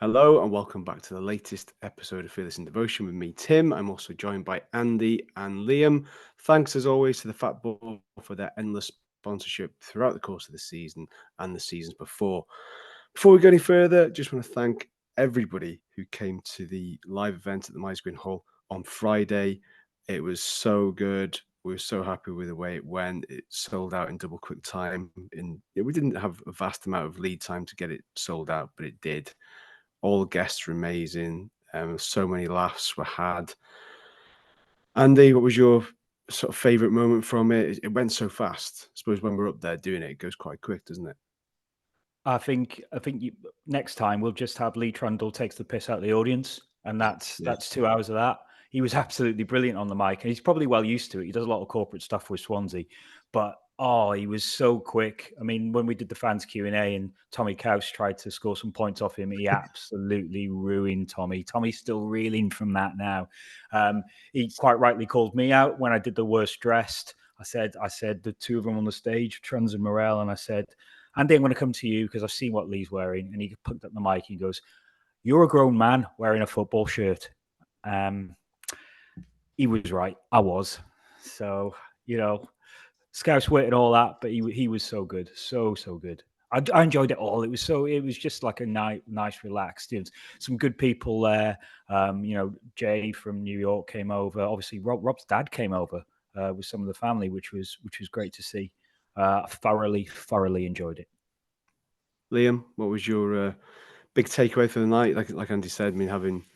Hello and welcome back to the latest episode of Fearless in Devotion with me, Tim. I'm also joined by Andy and Liam. Thanks as always to the Fat Ball for their endless sponsorship throughout the course of the season and the seasons before. Before we go any further, just want to thank everybody who came to the live event at the Mice Green Hall on Friday. It was so good. We were so happy with the way it went. It sold out in double quick time. We didn't have a vast amount of lead time to get it sold out, but it did. All the guests were amazing. So many laughs were had. Andy, what was your sort of favourite moment from it? It went so fast. I suppose when we're up there doing it, it goes quite quick, doesn't it? I think next time we'll just have Lee Trundle takes the piss out of the audience, and that's 2 hours of that. He was absolutely brilliant on the mic, and he's probably well used to it. He does a lot of corporate stuff with Swansea, but he was so quick. I mean, when we did the fans Q&A and Tommy Cous tried to score some points off him, he absolutely ruined Tommy. Tommy's still reeling from that now. He quite rightly called me out when I did the worst dressed. I said the two of them on the stage, Truns and Morel, and I said, Andy, I'm going to come to you because I've seen what Lee's wearing. And he picked up the mic and he goes, "You're a grown man wearing a football shirt." He was right. I was. So, Scouts waited all that, but he was so good. So good. I enjoyed it all. It was just like a nice, relaxed. Some good people there. Jay from New York came over. Obviously, Rob's dad came over with some of the family, which was great to see. Thoroughly enjoyed it. Liam, what was your big takeaway for the night? Like Andy said, I mean, having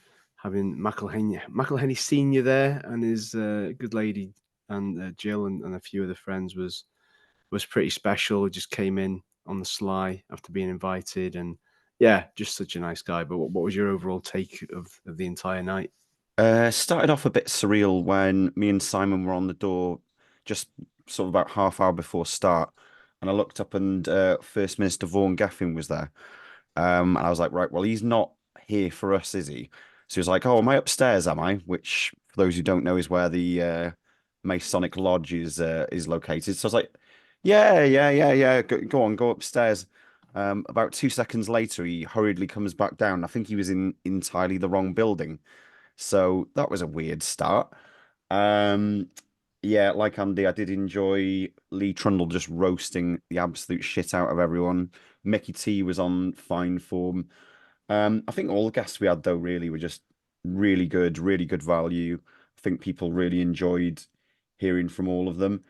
McElhenney Senior there and his good lady and Jill and a few other friends was pretty special. Just came in on the sly after being invited, and yeah, just such a nice guy. But what was your overall take of the entire night? Started off a bit surreal when me and Simon were on the door, just sort of about half hour before start, and I looked up and First Minister Vaughan Geffin was there. And I was like, right, well, he's not here for us, is he? So he was like, oh, am I upstairs, am I? Which, for those who don't know, is where the Masonic Lodge is located. So I was like, yeah. Go on, go upstairs. About 2 seconds later, he hurriedly comes back down. I think he was in entirely the wrong building. So that was a weird start. Yeah, like Andy, I did enjoy Lee Trundle just roasting the absolute shit out of everyone. Mickey T was on fine form. I think all the guests we had though really were just really good value. I think people really enjoyed hearing from all of them.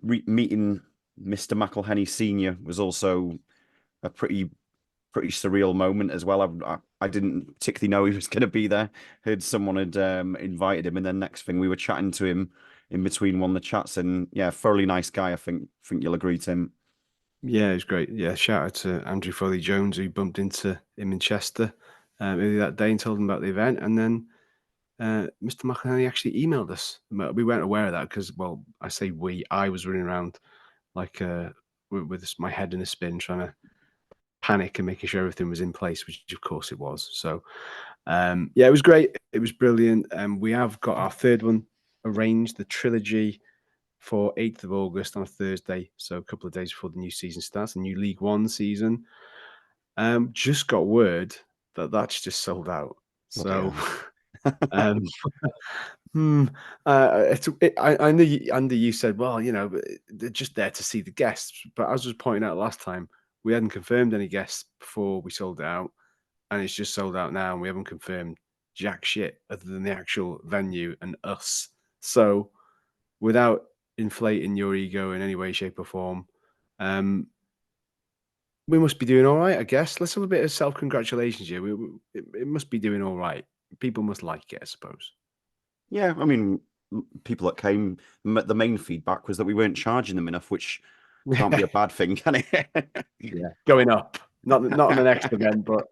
Meeting Mr. McElhenney Senior was also a pretty surreal moment as well. I didn't particularly know he was going to be there. Heard someone had invited him, and then next thing we were chatting to him in between one of the chats, and yeah, thoroughly nice guy. I think you'll agree, Tim. Yeah, it was great. Yeah, shout out to Andrew Foley Jones who bumped into him in Chester earlier that day and told him about the event, and then Mr. McElhenney actually emailed us. We weren't aware of that because, well, I was running around like with my head in a spin trying to panic and making sure everything was in place, which of course it was. So yeah, it was great. It was brilliant. We have got our third one arranged, the trilogy, for 8th of August on a Thursday. So a couple of days before the new season starts, the new League One season. Just got word that that's just sold out. So I know, Andy, you said, well, they're just there to see the guests. But as I was pointing out last time, we hadn't confirmed any guests before we sold it out. And it's just sold out now. And we haven't confirmed jack shit other than the actual venue and us. So without inflating your ego in any way, shape, or form, we must be doing all right, I guess. Let's have a bit of self-congratulations here. It must be doing all right. People must like it, I suppose. Yeah, I mean, people that came, the main feedback was that we weren't charging them enough, which can't be a bad thing, can it? Yeah, going up. Not on the next event, but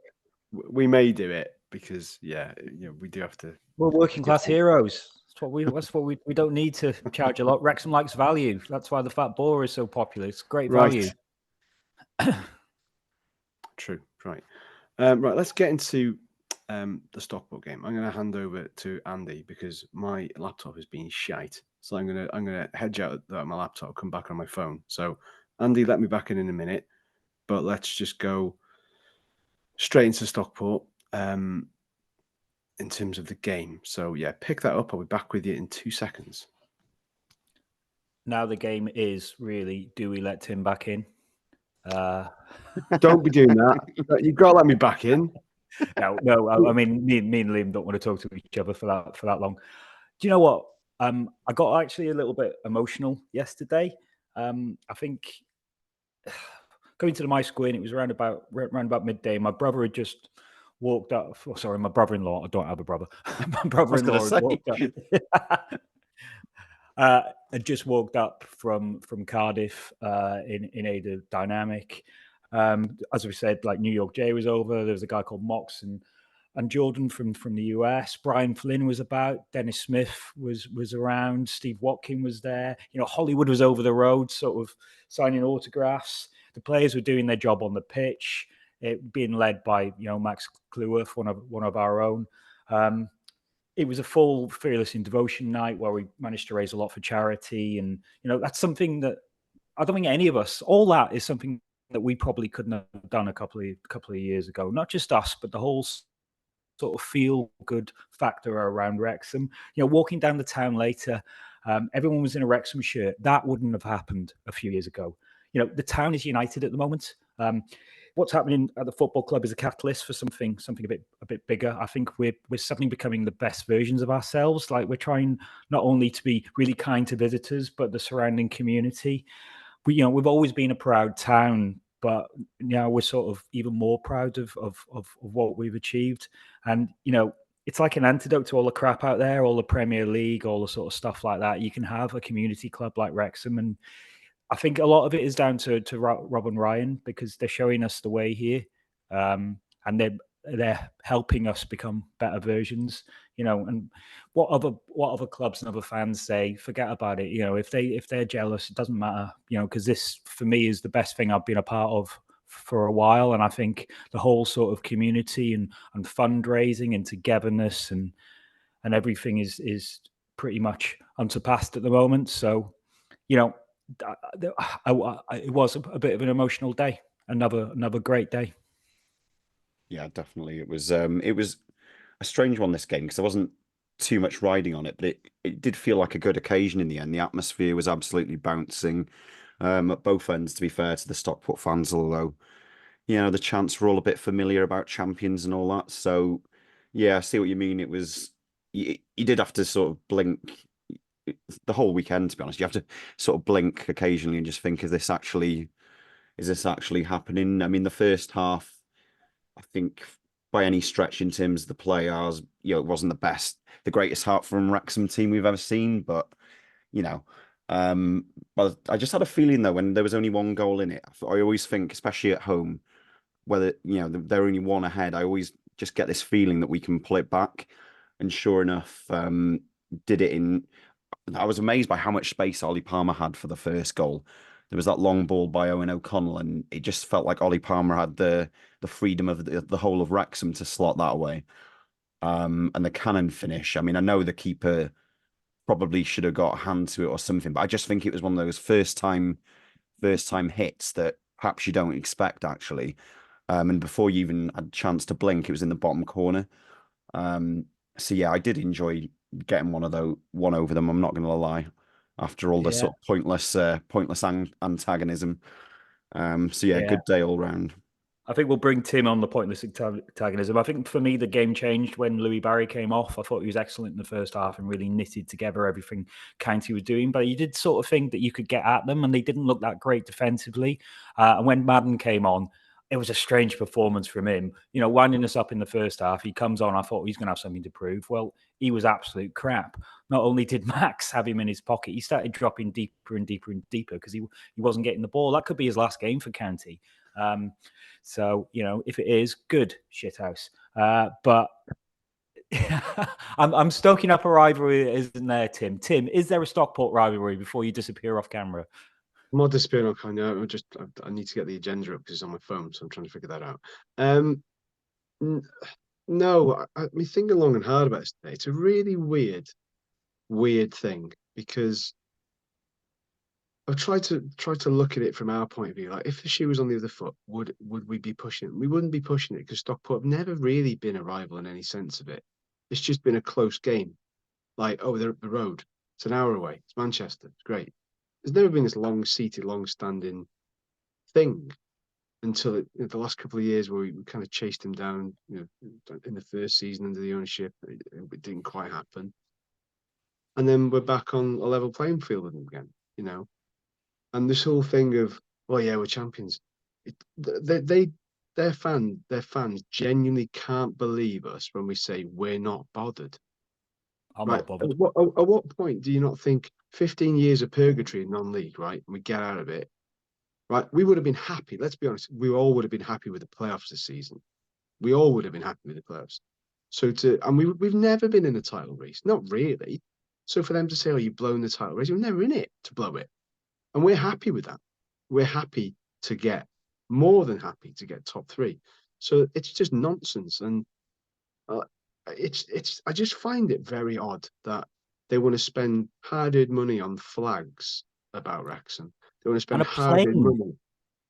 we may do it because, we do have to. We're working class heroes. That's what we don't need to charge a lot. Wrexham likes value. That's why the Fat Boar is so popular. It's great value. True. Right. Right. Let's get into the Stockport game. I'm going to hand over to Andy because my laptop is being shite. So I'm gonna hedge out my laptop, come back on my phone. So Andy, let me back in a minute. But let's just go straight into Stockport in terms of the game. So yeah, pick that up. I'll be back with you in 2 seconds. Now the game is really, do we let Tim back in? Don't be doing that. You've got to let me back in. No. I mean, me and Liam don't want to talk to each other for that long. Do you know what? I got actually a little bit emotional yesterday. I think going to the My Square, it was around about midday. My brother had just walked up. Oh, sorry, my brother-in-law. I don't have a brother. My brother-in-law had walked up. Had just walked up from Cardiff in aid of Dynamic. As we said, like New York Jay was over. There was a guy called Mox and Jordan from the US. Brian Flynn was about. Dennis Smith was around. Steve Watkin was there. Hollywood was over the road, sort of signing autographs. The players were doing their job on the pitch. It being led by Max Cleworth, one of our own. It was a full Fearless in Devotion night where we managed to raise a lot for charity, and that's something that I don't think any of us. All that is something that we probably couldn't have done a couple of years ago. Not just us, but the whole sort of feel good factor around Wrexham. Walking down the town later, everyone was in a Wrexham shirt. That wouldn't have happened a few years ago. The town is united at the moment. What's happening at the football club is a catalyst for something a bit bigger. I think we're suddenly becoming the best versions of ourselves. Like, we're trying not only to be really kind to visitors, but the surrounding community. We've always been a proud town, but now we're sort of even more proud of what we've achieved. And it's like an antidote to all the crap out there, all the Premier League, all the sort of stuff like that. You can have a community club like Wrexham, and I think a lot of it is down to Rob and Ryan, because they're showing us the way here, and they're helping us become better versions. And what other clubs and other fans say, forget about it. If they're jealous, it doesn't matter. Because this, for me, is the best thing I've been a part of for a while, and I think the whole sort of community and fundraising and togetherness and everything is pretty much unsurpassed at the moment. So, it was a bit of an emotional day. Another great day. Yeah, definitely. It was a strange one, this game, because there wasn't too much riding on it, but it did feel like a good occasion in the end. The atmosphere was absolutely bouncing at both ends, to be fair to the Stockport fans, although the chants were all a bit familiar about champions and all that. So yeah, I see what you mean. It was you did have to sort of blink the whole weekend, to be honest. You have to sort of blink occasionally and just think, is this actually happening? I mean, the first half, I think, by any stretch in terms of the players, it wasn't the greatest heart from Wrexham team we've ever seen. But but I just had a feeling, though, when there was only one goal in it, I always think, especially at home, whether they're only one ahead, I always just get this feeling that we can pull it back. And sure enough, did it in. I was amazed by how much space Ollie Palmer had for the first goal. There was that long ball by Owen O'Connell, and it just felt like Ollie Palmer had the freedom of the whole of Wrexham to slot that away. And the cannon finish. I mean, I know the keeper probably should have got a hand to it or something, but I just think it was one of those first time hits that perhaps you don't expect, actually. And before you even had a chance to blink, it was in the bottom corner. So yeah, I did enjoy getting one over them. I'm not going to lie. After all the sort of pointless antagonism. So yeah, good day all round. I think we'll bring Tim on the pointless antagonism. I think for me, the game changed when Louis Barry came off. I thought he was excellent in the first half and really knitted together everything County was doing. But you did sort of think that you could get at them, and they didn't look that great defensively. And when Madden came on, it was a strange performance from him. Winding us up in the first half, he comes on. I thought he's going to have something to prove. Well, he was absolute crap. Not only did Max have him in his pocket, he started dropping deeper and deeper and deeper because he wasn't getting the ball. That could be his last game for County. So, if it is, good, Shithouse. But I'm stoking up a rivalry, isn't there, Tim? Tim, is there a Stockport rivalry before you disappear off camera? I'm not disappearing on camera. I need to get the agenda up because it's on my phone, so I'm trying to figure that out. No, I've been thinking long and hard about this today. It's a really weird thing because I've tried to look at it from our point of view. Like, if the shoe was on the other foot, would we be pushing it? We wouldn't be pushing it because Stockport have never really been a rival in any sense of it. It's just been a close game. Like, oh, they're up the road. It's an hour away. It's Manchester. It's great. There's never been this long-seated, long-standing thing until the last couple of years where we kind of chased him down. In the first season under the ownership, it didn't quite happen, and then we're back on a level playing field with them again. And this whole thing of, oh yeah, we're champions. Their fans genuinely can't believe us when we say we're not bothered. I'm Right. not bothered. At what point do you not think 15 years of purgatory in non-league, right? And we get out of it, right? We would have been happy. Let's be honest. We all would have been happy with the playoffs this season. We all would have been happy with the playoffs. And we've never been in a title race, not really. So for them to say, oh, you've blown the title race, we're never in it to blow it. And we're happy with that. We're happy to get, more than happy to get top three. So it's just nonsense. And I just find it very odd that they want to spend hard-earned money on flags about Wrexham. They want to spend hard-earned money.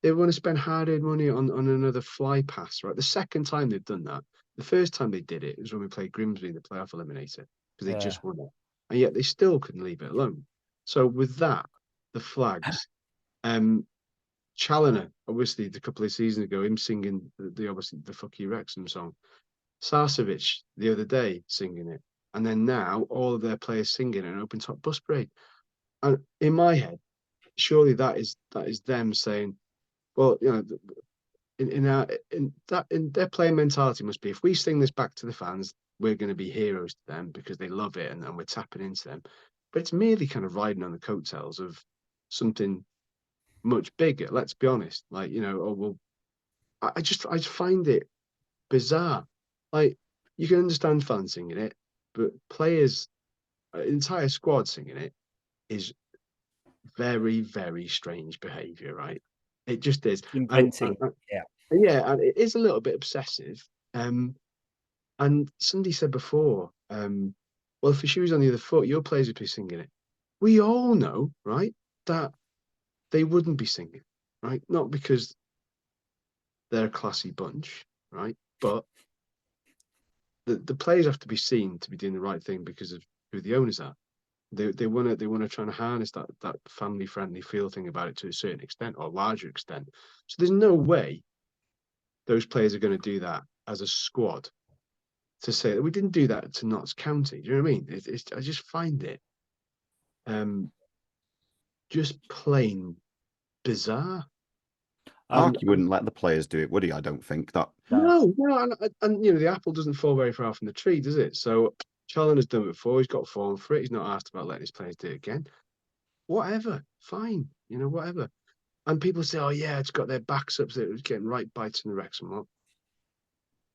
They want to spend hard-earned money on another fly pass, right? The second time they've done that, the first time they did it was when we played Grimsby in the playoff eliminator, because they just won it. And yet they still couldn't leave it alone. So with that, the flags, Challoner, obviously, a couple of seasons ago, him singing obviously the Fuck You Wrexham song. Sarcevic the other day singing it. And then now all of their players singing an open top bus parade. And in my head, surely that is them saying, well, in their playing mentality must be, if we sing this back to the fans, we're going to be heroes to them because they love it and we're tapping into them. But it's merely kind of riding on the coattails of something much bigger. Let's be honest. Like, I just find it bizarre. Like, you can understand fans singing it, but players, entire squad singing it is very, very strange behaviour, right? It just is. Inventing, yeah, and it is a little bit obsessive. And somebody said before, well, if the shoe's on the other foot, your players would be singing it. We all know, right, that they wouldn't be singing, right? Not because they're a classy bunch, right? But the players have to be seen to be doing the right thing because of who the owners are. They want to try and harness that family friendly feel thing about it to a certain extent or larger extent. So there's no way those players are going to do that as a squad. To say that we didn't do that to Notts County, do you know what I mean? I just find it just plain bizarre. Arky wouldn't let the players do it, would he? I don't think that. No, and the apple doesn't fall very far from the tree, does it? So Challen has done it before. He's got form for it. He's not asked about letting his players do it again. Whatever, fine, whatever. And people say, oh yeah, it's got their backs up, so it was getting right bites in the Wrexham lot.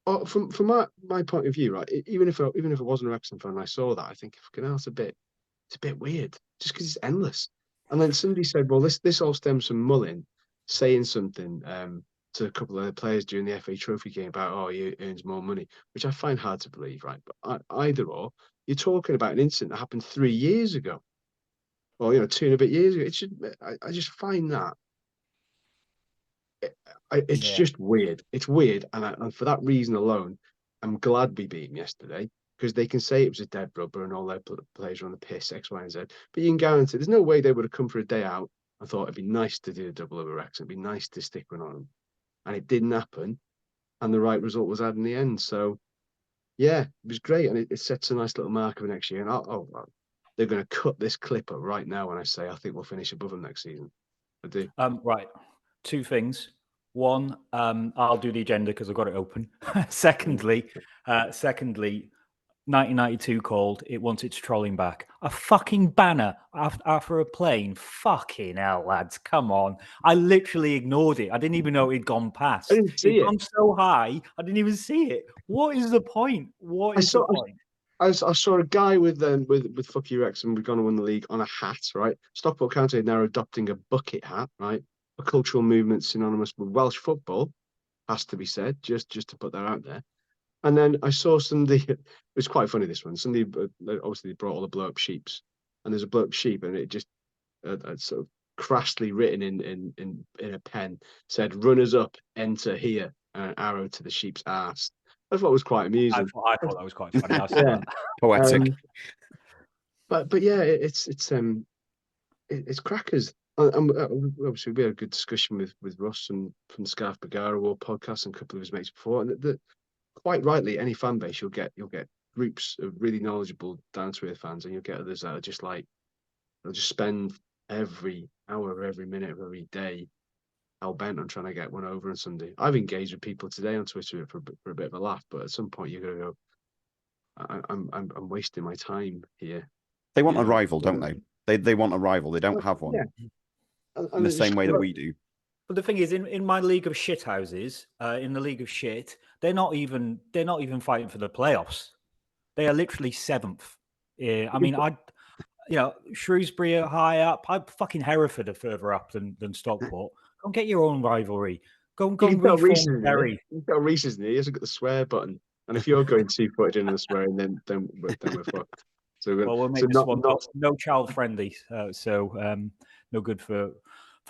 Oh, from my point of view, right? Even if it wasn't a Wrexham fan, and I saw that, I think, fucking hell, it's a bit weird, just because it's endless. And then somebody said, well, this all stems from Mullin saying something to a couple of the players during the FA Trophy game about, oh, he earns more money, which I find hard to believe, right? But either or, you're talking about an incident that happened 3 years ago, or 2 and a bit years ago. I just find that it's just weird. It's weird, and for that reason alone, I'm glad we beat them yesterday, because they can say it was a dead rubber and all their players are on the piss, X, Y, and Z. But you can guarantee there's no way they would have come for a day out and thought it'd be nice to do a double over Wrexham. It'd be nice to stick one on them, and it didn't happen. And the right result was had in the end. So yeah, it was great, and it sets a nice little marker for next year. And they're going to cut this clip up right now when I say I think we'll finish above them next season. I do. Right. 2 things. One, I'll do the agenda because I've got it open. Secondly, 1992 called. It wants its trolling back. A fucking banner after a plane. Fucking hell, lads. Come on. I literally ignored it. I didn't even know it'd gone past. I didn't see it. It'd gone so high, I didn't even see it. What is the point? What is the point? I saw a guy with Fuck You Wrexham, we're going to win the league, on a hat, right? Stockport County are now adopting a bucket hat, right? A cultural movement synonymous with Welsh football, has to be said, just to put that out there. And then I saw somebody, it was quite funny, this one. Somebody, obviously, brought all the blow-up sheeps. And there's a blow-up sheep, and it just sort of crassly written in a pen, said "runners up, enter here," and an arrow to the sheep's ass. I thought it was quite amusing. I thought that was quite funny. I saw Yeah. that. Poetic. But yeah, it's crackers. Obviously, we had a good discussion with Ross and from the Scarf Bagara War podcast and a couple of his mates before, and that quite rightly, any fan base you'll get groups of really knowledgeable down to earth fans, and you'll get others that are just like they'll just spend every hour, every minute of every day hell bent on trying to get one over on Sunday. I've engaged with people today on Twitter for a bit of a laugh, but at some point you're gonna go, I'm wasting my time here. They want a rival, don't they? They want a rival. They don't have one. Yeah. In the same way that we do. But the thing is, in my league of shithouses, in the league of shit, they're not even fighting for the playoffs. They are literally 7th. I mean, Shrewsbury are high up. Fucking Hereford are further up than Stockport. Go and get your own rivalry. Go and reform Derry. You've got Reese's in here. He hasn't got the swear button. And if you're going 2-footed in the swearing, then we're fucked. So we'll make this one no child friendly. So no good for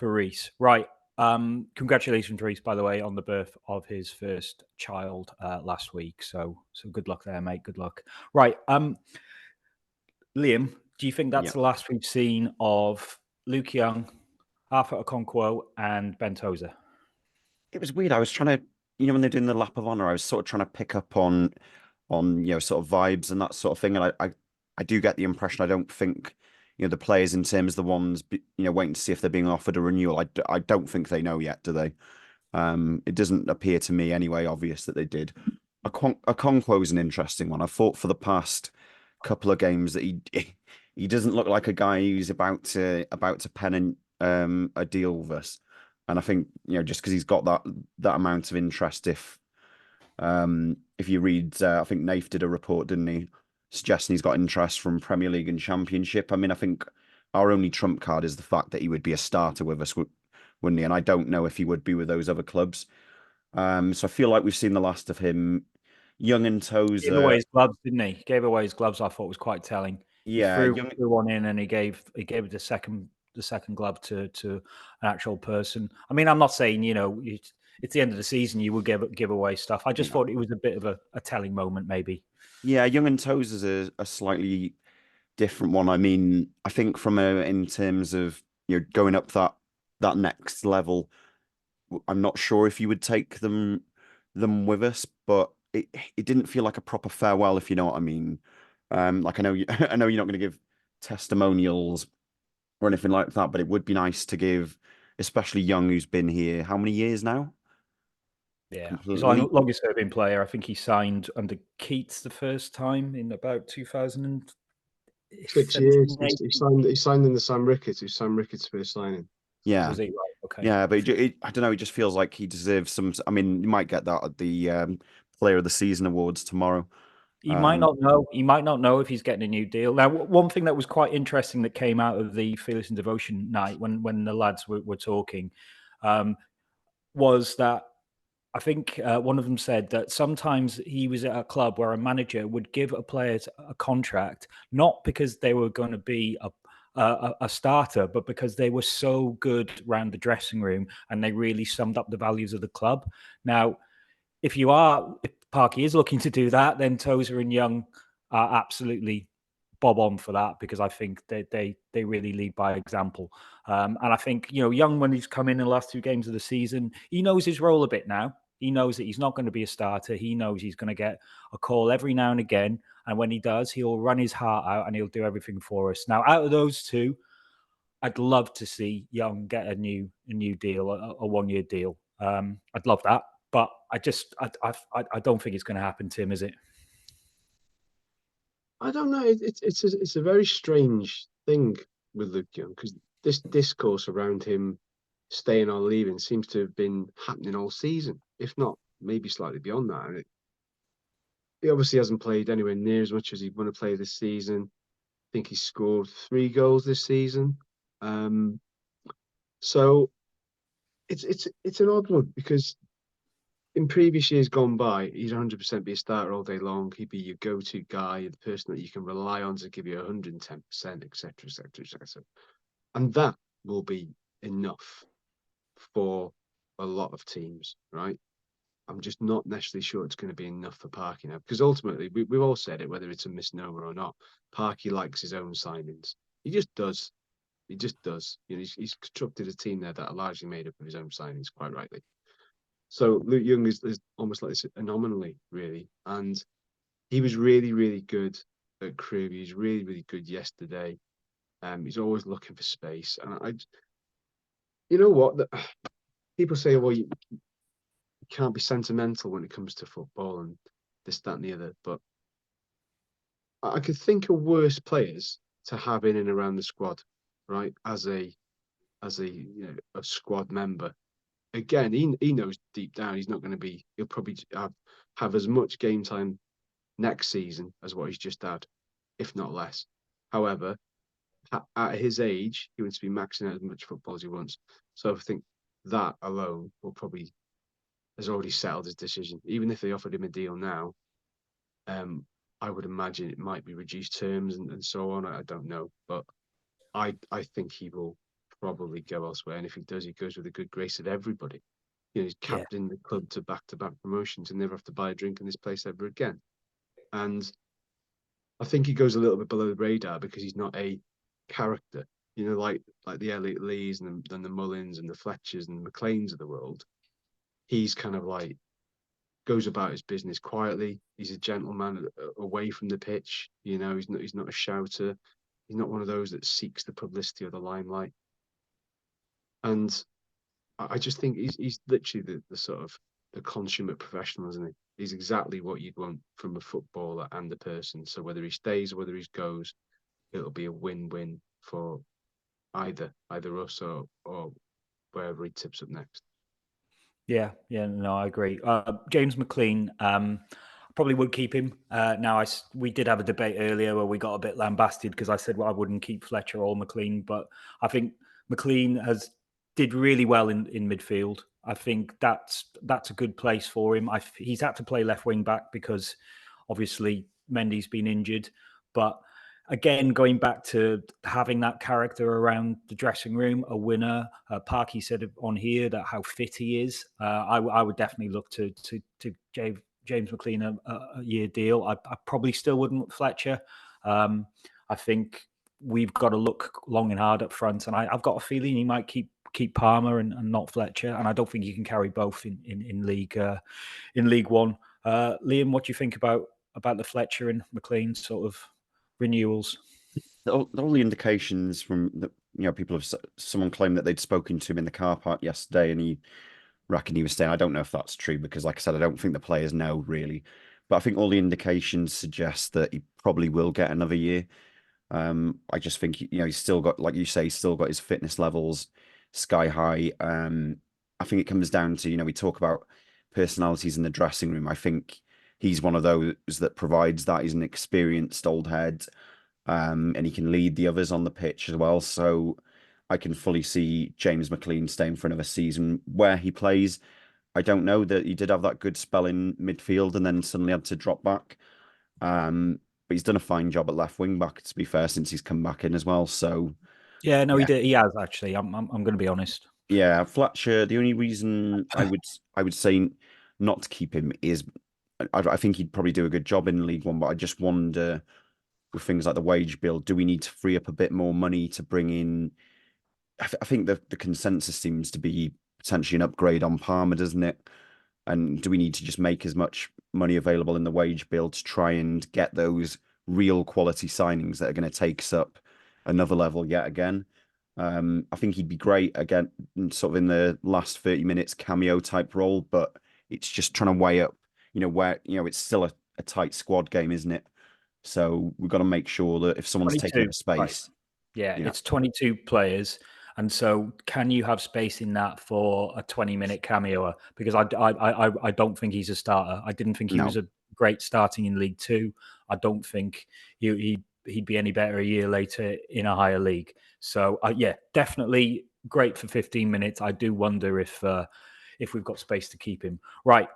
Reese. Right. Congratulations, Reese, by the way, on the birth of his first child last week. So good luck there, mate. Good luck. Right. Liam, do you think that's the last we've seen of Luke Young, Arthur Okonkwo, and Ben Tozer? It was weird. I was trying to, when they're doing the lap of honor, I was sort of trying to pick up on sort of vibes and that sort of thing. And I do get the impression, I don't think, the players in terms of the ones, waiting to see if they're being offered a renewal. I don't think they know yet, do they? It doesn't appear to me anyway, obvious that they did. Okonkwo is an interesting one. I thought for the past couple of games that he doesn't look like a guy who's about to pen a deal with us. And I think, just because he's got that amount of interest, if you read, I think Nath did a report, didn't he, suggesting he's got interest from Premier League and Championship. I mean, I think our only trump card is the fact that he would be a starter with us, wouldn't he? And I don't know if he would be with those other clubs. So I feel like we've seen the last of him. Young and Tozer. Gave away his gloves, didn't he? Gave away his gloves. I thought was quite telling. Yeah, he threw one in, and he gave the second glove to an actual person. I mean, I'm not saying it's the end of the season, you would give away stuff. I just thought it was a bit of a telling moment, maybe. Yeah, Young and Tozer's a slightly different one. I mean, I think in terms of going up that next level, I'm not sure if you would take them with us, but it didn't feel like a proper farewell, if you know what I mean. Like I know you're not going to give testimonials or anything like that, but it would be nice to give, especially Young, who's been here how many years now? Yeah, he's our longest serving player. I think he signed under Keats the first time in about 2006 years. He signed in the Sam Ricketts. It was Sam Ricketts' first signing. Yeah. Was he? Right. Okay. Yeah, but I don't know. It just feels like he deserves some. I mean, you might get that at the Player of the Season awards tomorrow. He might not know. He might not know if he's getting a new deal. Now, one thing that was quite interesting that came out of the Fearless and Devotion night when the lads were talking was that I think one of them said that sometimes he was at a club where a manager would give a player a contract, not because they were going to be a starter, but because they were so good around the dressing room and they really summed up the values of the club. Now, if Parky is looking to do that, then Tozer and Young are absolutely bob on for that, because I think they really lead by example. And I think, Young, when he's come in the last 2 games of the season, he knows his role a bit now. He knows that he's not going to be a starter. He knows he's going to get a call every now and again. And when he does, he'll run his heart out and he'll do everything for us. Now, out of those 2, I'd love to see Young get a new deal, a 1-year deal. I'd love that. But I don't think it's going to happen, Tim, is it? I don't know. It's a very strange thing with Luke Young, because this discourse around him staying or leaving seems to have been happening all season, if not maybe slightly beyond that. And he obviously hasn't played anywhere near as much as he want to play this season. I think he scored 3 goals this season. So it's an odd one, because in previous years gone by, he'd 100% be a starter all day long. He'd be your go-to guy, the person that you can rely on to give you 110%, etc., etc., etc. And that will be enough for a lot of teams, right? I'm just not necessarily sure it's going to be enough for Parky now, because ultimately we've all said it, whether it's a misnomer or not. Parky likes his own signings. He just does. He just does. He's constructed a team there that are largely made up of his own signings, quite rightly. So Luke Young is almost like this anomaly, really, and he was really, really good at Crewe. He was really, really good yesterday. He's always looking for space, and you know what? People say, well, you can't be sentimental when it comes to football and this, that, and the other. But I could think of worse players to have in and around the squad, right? As a squad member. Again, he knows deep down he's not going to be. He'll probably have as much game time next season as what he's just had, if not less. However, at his age, he wants to be maxing out as much football as he wants. So I think that alone will probably has already settled his decision. Even if they offered him a deal now, I would imagine it might be reduced terms and so on. I don't know, but I think he will probably go elsewhere. And if he does, he goes with the good grace of everybody. He's captain the club to back-to-back promotions and never have to buy a drink in this place ever again. And I think he goes a little bit below the radar because he's not a character. Like the Elliot Lees and the Mullins and the Fletchers and the McLeans of the world. He's kind of like goes about his business quietly. He's a gentleman away from the pitch. He's not a shouter. He's not one of those that seeks the publicity or the limelight. And I just think he's literally the sort of the consummate professional, isn't he? He's exactly what you'd want from a footballer and a person. So whether he stays or whether he goes, it'll be a win-win for either us or wherever he tips up next. Yeah, no, I agree. James McLean, probably would keep him. We did have a debate earlier where we got a bit lambasted because I said, well, I wouldn't keep Fletcher or McLean, but I think McLean did really well in midfield. I think that's a good place for him. He's had to play left wing back because obviously Mendy's been injured, but again, going back to having that character around the dressing room, a winner. Parky said on here that how fit he is. I would definitely look to James McLean a year deal. I probably still wouldn't Fletcher. I think we've got to look long and hard up front, and I've got a feeling he might keep Palmer and not Fletcher, and I don't think you can carry both in League One. Liam, what do you think about the Fletcher and McLean sort of renewals? All the indications from people have someone claimed that they'd spoken to him in the car park yesterday, and he reckoned he was staying. I don't know if that's true because, like I said, I don't think the players know really, but I think all the indications suggest that he probably will get another year. I just think he's still got, like you say, he's still got his fitness levels sky high. I think it comes down to we talk about personalities in the dressing room. I think he's one of those that provides that. He's an experienced old head, and he can lead the others on the pitch as well. So I can fully see James McLean staying for another season. Where he plays, I don't know. That he did have that good spell in midfield and then suddenly had to drop back. But he's done a fine job at left wing back, to be fair, since he's come back in as well. So he did. He has actually. I'm going to be honest. Yeah, Fletcher. The only reason I would say not to keep him is I think he'd probably do a good job in League One, but I just wonder with things like the wage bill, do we need to free up a bit more money to bring in? I think the consensus seems to be potentially an upgrade on Palmer, doesn't it? And do we need to just make as much money available in the wage bill to try and get those real quality signings that are going to take us up another level yet again? I think he'd be great again, sort of in the last 30 minutes cameo type role, but it's just trying to weigh up, where it's still a tight squad game, isn't it? So we've got to make sure that if someone's taking up space, right. It's 22 players. And so can you have space in that for a 20-minute cameo? Because I don't think he's a starter. I didn't think he was a great starting in League Two. I don't think he'd be any better a year later in a higher league. So definitely great for 15 minutes. I do wonder if we've got space to keep him. Right,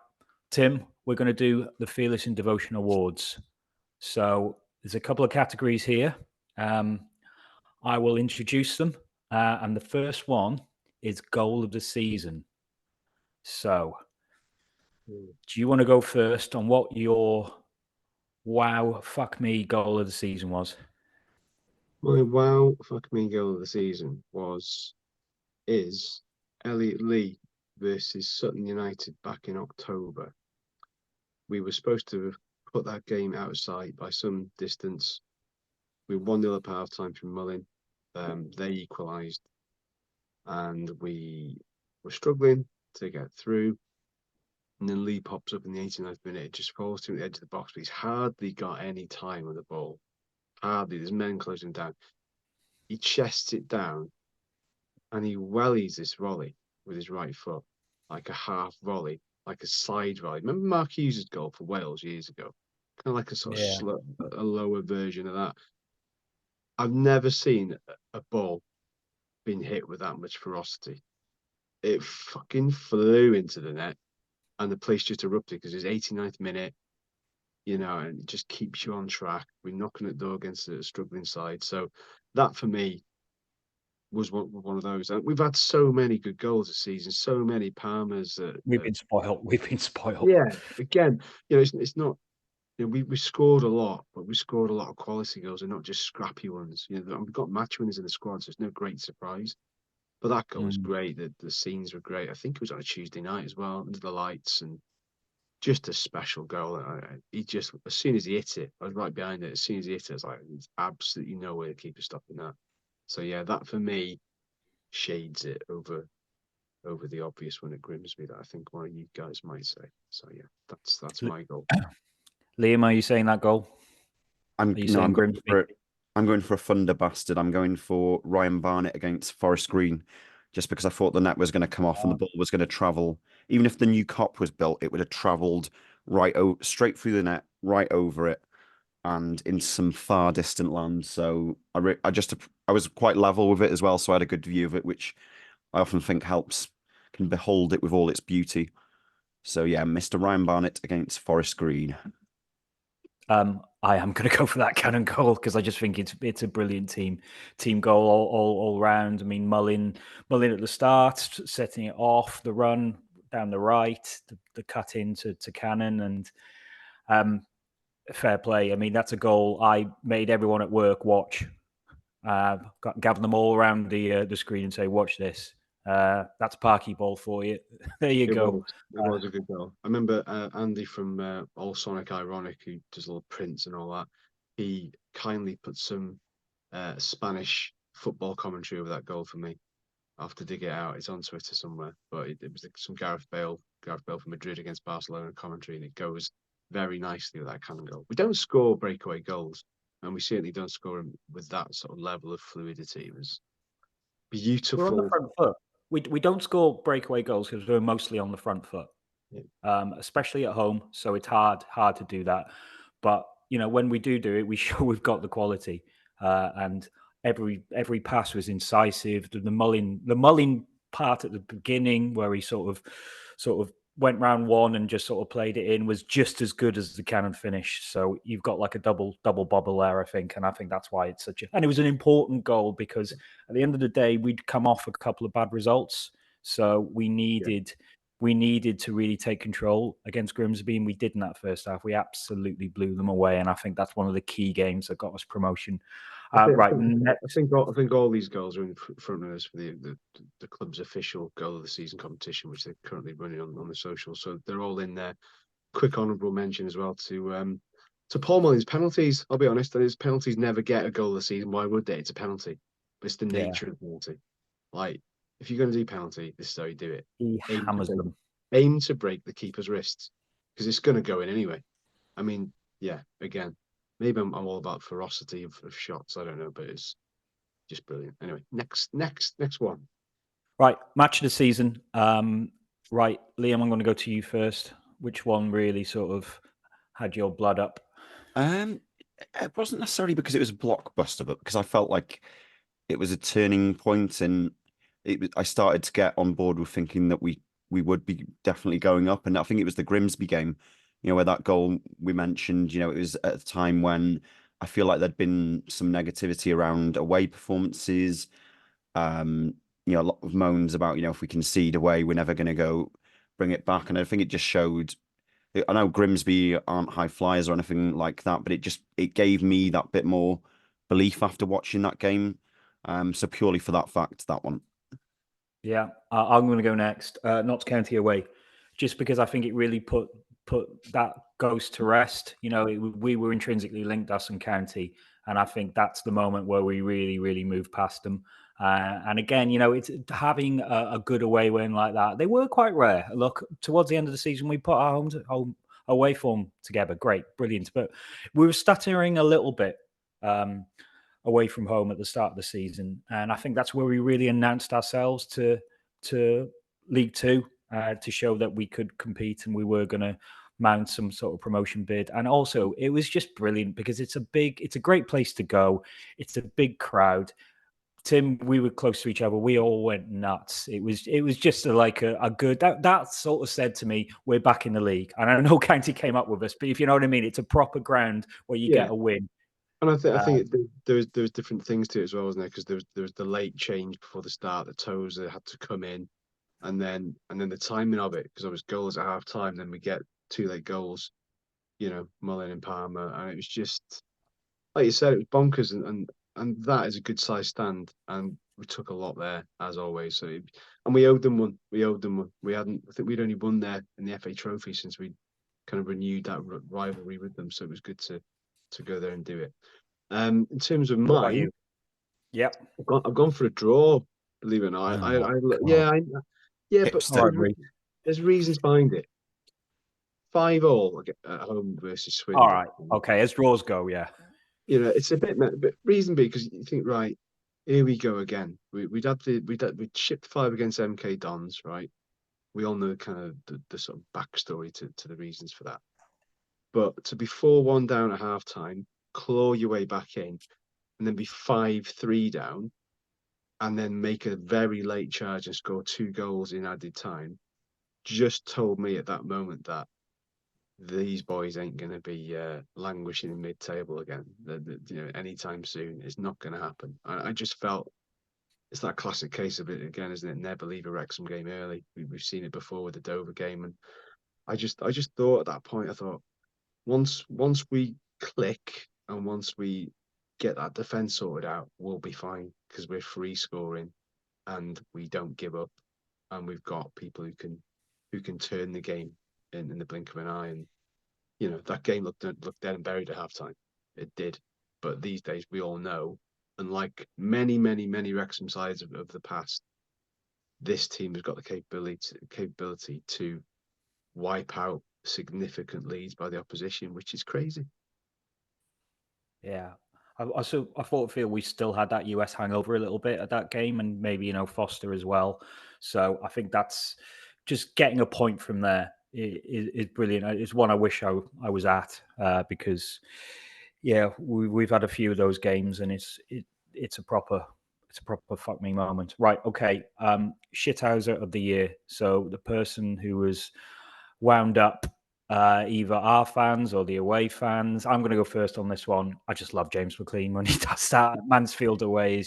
Tim, we're going to do the Fearless in Devotion Awards. So there's a couple of categories here. I will introduce them And the first one is goal of the season. So, do you want to go first on what your wow, fuck me goal of the season was? My wow, fuck me goal of the season is Elliot Lee versus Sutton United back in October. We were supposed to have put that game out of sight by some distance. We 1-0 up half time from Mullin. They equalised, and we were struggling to get through. And then Lee pops up in the 89th minute. It just falls to the edge of the box, but he's hardly got any time on the ball. Hardly. There's men closing him down. He chests it down, and he wellies this volley with his right foot, like a half volley, like a side volley. Remember Mark Hughes' goal for Wales years ago? Kind of like a sort of a lower version of that. I've never seen a ball being hit with that much ferocity. It fucking flew into the net, and the place just erupted because it's 89th minute, and it just keeps you on track. We're knocking at the door against a struggling side. So that for me was one of those. And we've had so many good goals this season, so many Palmers. We've been spoiled. We've been spoiled. Yeah, again, it's not. We scored a lot, but we scored a lot of quality goals and not just scrappy ones. We've got match winners in the squad, so it's no great surprise. But that goal was great. The scenes were great. I think it was on a Tuesday night as well, under the lights, and just a special goal. He just, as soon as he hit it, I was right behind it. As soon as he hit it, I was like, there's absolutely no way to keep it stopping that. So yeah, that for me shades it over the obvious one at Grimsby that I think one of you guys might say. So yeah, that's my goal. Liam, are you saying that goal? I'm going for a thunder bastard. I'm going for Ryan Barnett against Forest Green, just because I thought the net was going to come off and the ball was going to travel. Even if the new cop was built, it would have travelled straight through the net, right over it, and in some far distant land. So I was quite level with it as well, so I had a good view of it, which I often think can behold it with all its beauty. So yeah, Mr. Ryan Barnett against Forest Green. I am going to go for that cannon goal because I just think it's a brilliant team goal all round. I mean, Mullin at the start, setting it off, the run down the right, the cut into Cannon, and fair play. I mean, that's a goal I made everyone at work watch. Gather them all around the screen and say, "Watch this." That's Parky ball for you. There you go. It was a good goal. I remember Andy from All Sonic Ironic, who does little prints and all that. He kindly put some Spanish football commentary over that goal for me. I'll have to dig it out. It's on Twitter somewhere. But it was some Gareth Bale from Madrid against Barcelona commentary, and it goes very nicely with that cannon goal. We don't score breakaway goals, and we certainly don't score them with that sort of level of fluidity. It was beautiful. We're on the front foot. We don't score breakaway goals because we're mostly on the front foot, especially at home. So it's hard to do that. But when we do it, we show we've got the quality. And every pass was incisive. The Mullin part at the beginning, where he sort of went round one and just sort of played it in, was just as good as the cannon finish. So you've got like a double bobble there, I think, and I think that's why it's and it was an important goal because at the end of the day we'd come off a couple of bad results, so we needed to really take control against Grimsby, and we did in that first half. We absolutely blew them away, and I think that's one of the key games that got us promotion. I think all these goals are in front of us for the club's official goal of the season competition, which they're currently running on the socials. So they're all in there. Quick honourable mention as well to Paul Mullin's penalties. I'll be honest, his penalties never get a goal of the season. Why would they? It's a penalty. But it's the nature of the penalty. Like, if you're going to do penalty, this is how you do it. He hammers them. Aim to break the keeper's wrists because it's going to go in anyway. I mean, yeah, again. Maybe I'm all about ferocity of shots. I don't know, but it's just brilliant. Anyway, next one. Right, match of the season. Right, Liam, I'm going to go to you first. Which one really sort of had your blood up? It wasn't necessarily because it was a blockbuster, but because I felt like it was a turning point, and I started to get on board with thinking that we would be definitely going up, and I think it was the Grimsby game. Where that goal we mentioned, it was at a time when I feel like there'd been some negativity around away performances. A lot of moans about, if we concede away, we're never going to go bring it back. And I think it just showed. I know Grimsby aren't high flyers or anything like that, but it gave me that bit more belief after watching that game. So purely for that fact, that one. Yeah, I'm going to go next. Notts County away, just because I think it really put that ghost to rest. We were intrinsically linked, us and County, and I think that's the moment where we really, really moved past them. And again, it's having a good away win like that. They were quite rare. Look, towards the end of the season, we put our home away form together. Great, brilliant. But we were stuttering a little bit. Away from home at the start of the season, and I think that's where we really announced ourselves to League Two, to show that we could compete and we were going to mount some sort of promotion bid. And also, it was just brilliant because it's a great place to go. It's a big crowd. Tim, we were close to each other. We all went nuts. It was just a good that sort of said to me, we're back in the league. And I know County came up with us, but if you know what I mean, it's a proper ground where you get a win. And I think there was different things to it as well, wasn't there? Because there was the late change before the start. The Tozer had to come in, and then the timing of it, because there was goals at half time. Then we get 2 late goals, Mullin and Palmer, and it was just like you said, it was bonkers, and that is a good size stand, and we took a lot there as always. So and we owed them one. We hadn't. I think we'd only won there in the FA Trophy since we kind of renewed that rivalry with them. So it was good to go there and do it. In terms of mine, I've gone for a draw. Believe it or not, but there's reasons behind it. 5-5 at home versus Swindon. All right, okay, as draws go, yeah. It's a bit reason because you think, right, here we go again. We'd shipped 5 against MK Dons, right? We all know kind of the sort of backstory to the reasons for that. But to be 4-1 down at half time, claw your way back in, and then be 5-3 down, and then make a very late charge and score 2 goals in added time, just told me at that moment that these boys ain't going to be languishing in mid-table again. Anytime soon. It's not going to happen. I just felt it's that classic case of it again, isn't it? Never leave a Wrexham game early. We've seen it before with the Dover game, and I just thought at that point, I thought, once we click and once we get that defense sorted out, we'll be fine because we're free scoring and we don't give up, and we've got people who can turn the game in the blink of an eye. And that game looked dead and buried at halftime. It did, but these days we all know, unlike many Wrexham sides of the past, this team has got the capability to wipe out significant leads by the opposition, which is crazy. Yeah. I thought we still had that US hangover a little bit at that game, and maybe Foster as well. So I think that's just getting a point from there is brilliant. It's one I wish I was at, because we've had a few of those games, and it's a proper fuck me moment. Right, okay. Shithouser of the year. So the person who was wound up, either our fans or the away fans. I'm going to go first on this one. I just love James McLean when he does that. Mansfield away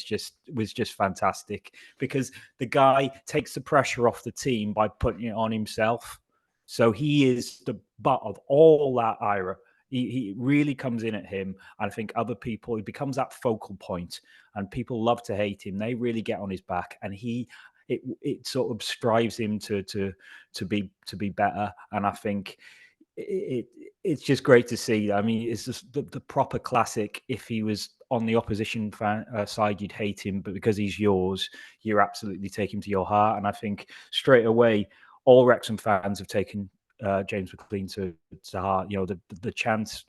was just fantastic, because the guy takes the pressure off the team by putting it on himself. So he is the butt of all that ire. He really comes in at him, and I think other people, he becomes that focal point, and people love to hate him. They really get on his back, and it sort of strives him to be better. And I think it's just great to see. I mean, it's just the proper classic. If he was on the opposition side, you'd hate him, but because he's yours, you absolutely take him to your heart. And I think straight away, all Wrexham fans have taken James McLean to heart. The chant,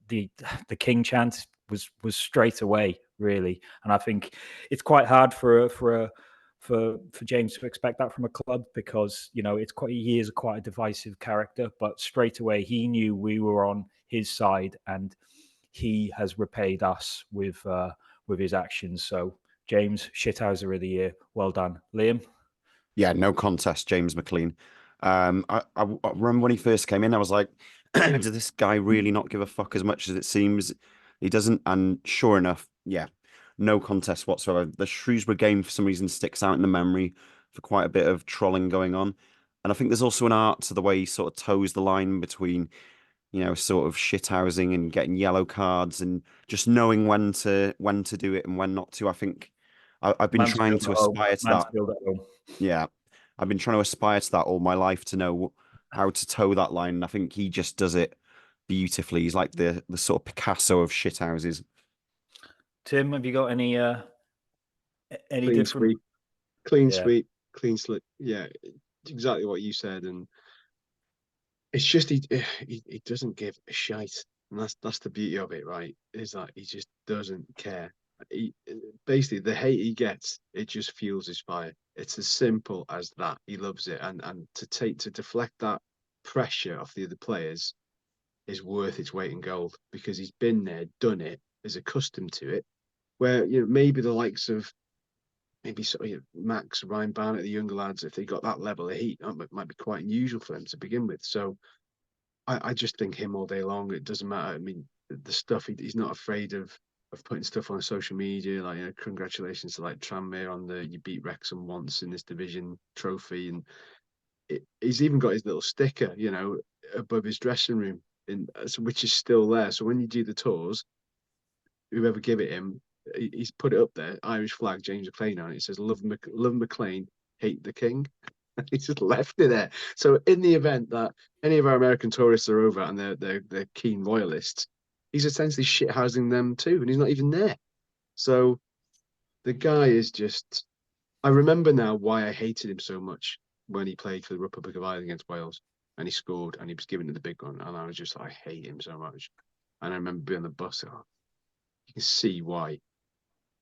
the King chant was straight away, really. And I think it's quite hard for James to expect that from a club, because he is quite a divisive character. But straight away he knew we were on his side, and he has repaid us with his actions. So James, Shithouser of the year, well done. Liam? Yeah, no contest, James McLean. I remember when he first came in, I was like, does this guy really not give a fuck as much as it seems he doesn't? And sure enough, yeah, no contest whatsoever. The Shrewsbury game, for some reason, sticks out in the memory for quite a bit of trolling going on. And I think there's also an art to the way he sort of toes the line between, sort of shithousing and getting yellow cards and just knowing when to do it and when not to. I think I've been trying to aspire to that. Yeah, I've been trying to aspire to that all my life, to know how to toe that line. And I think he just does it beautifully. He's like the sort of Picasso of shithouses. Tim, have you got any clean different? Sweep. Clean sweep, clean slip. Yeah, exactly what you said. And it's just he doesn't give a shite. And that's the beauty of it, right? Is that he just doesn't care. He basically, the hate he gets, it just fuels his fire. It's as simple as that. He loves it, and to deflect that pressure off the other players is worth its weight in gold, because he's been there, done it, is accustomed to it. Where maybe the likes of Max, Ryan Barnett, the younger lads, if they got that level of heat, it might be quite unusual for them to begin with. So I just think him all day long. It doesn't matter. I mean, the stuff he's not afraid of putting stuff on social media, like congratulations to like Tranmere on you beat Wrexham once in this division trophy, and he's even got his little sticker, above his dressing room, which is still there. So when you do the tours, whoever give it him, he's put it up there, Irish flag, James McLean on it. It says love McLean, hate the king. He's just left it there. So in the event that any of our American tourists are over and they're keen royalists, he's essentially shithousing them too, and he's not even there. So the guy is just. I remember now why I hated him so much when he played for the Republic of Ireland against Wales, and he scored and he was given to the big one, and I was just like, I hate him so much. And I remember being on the bus. You can see why.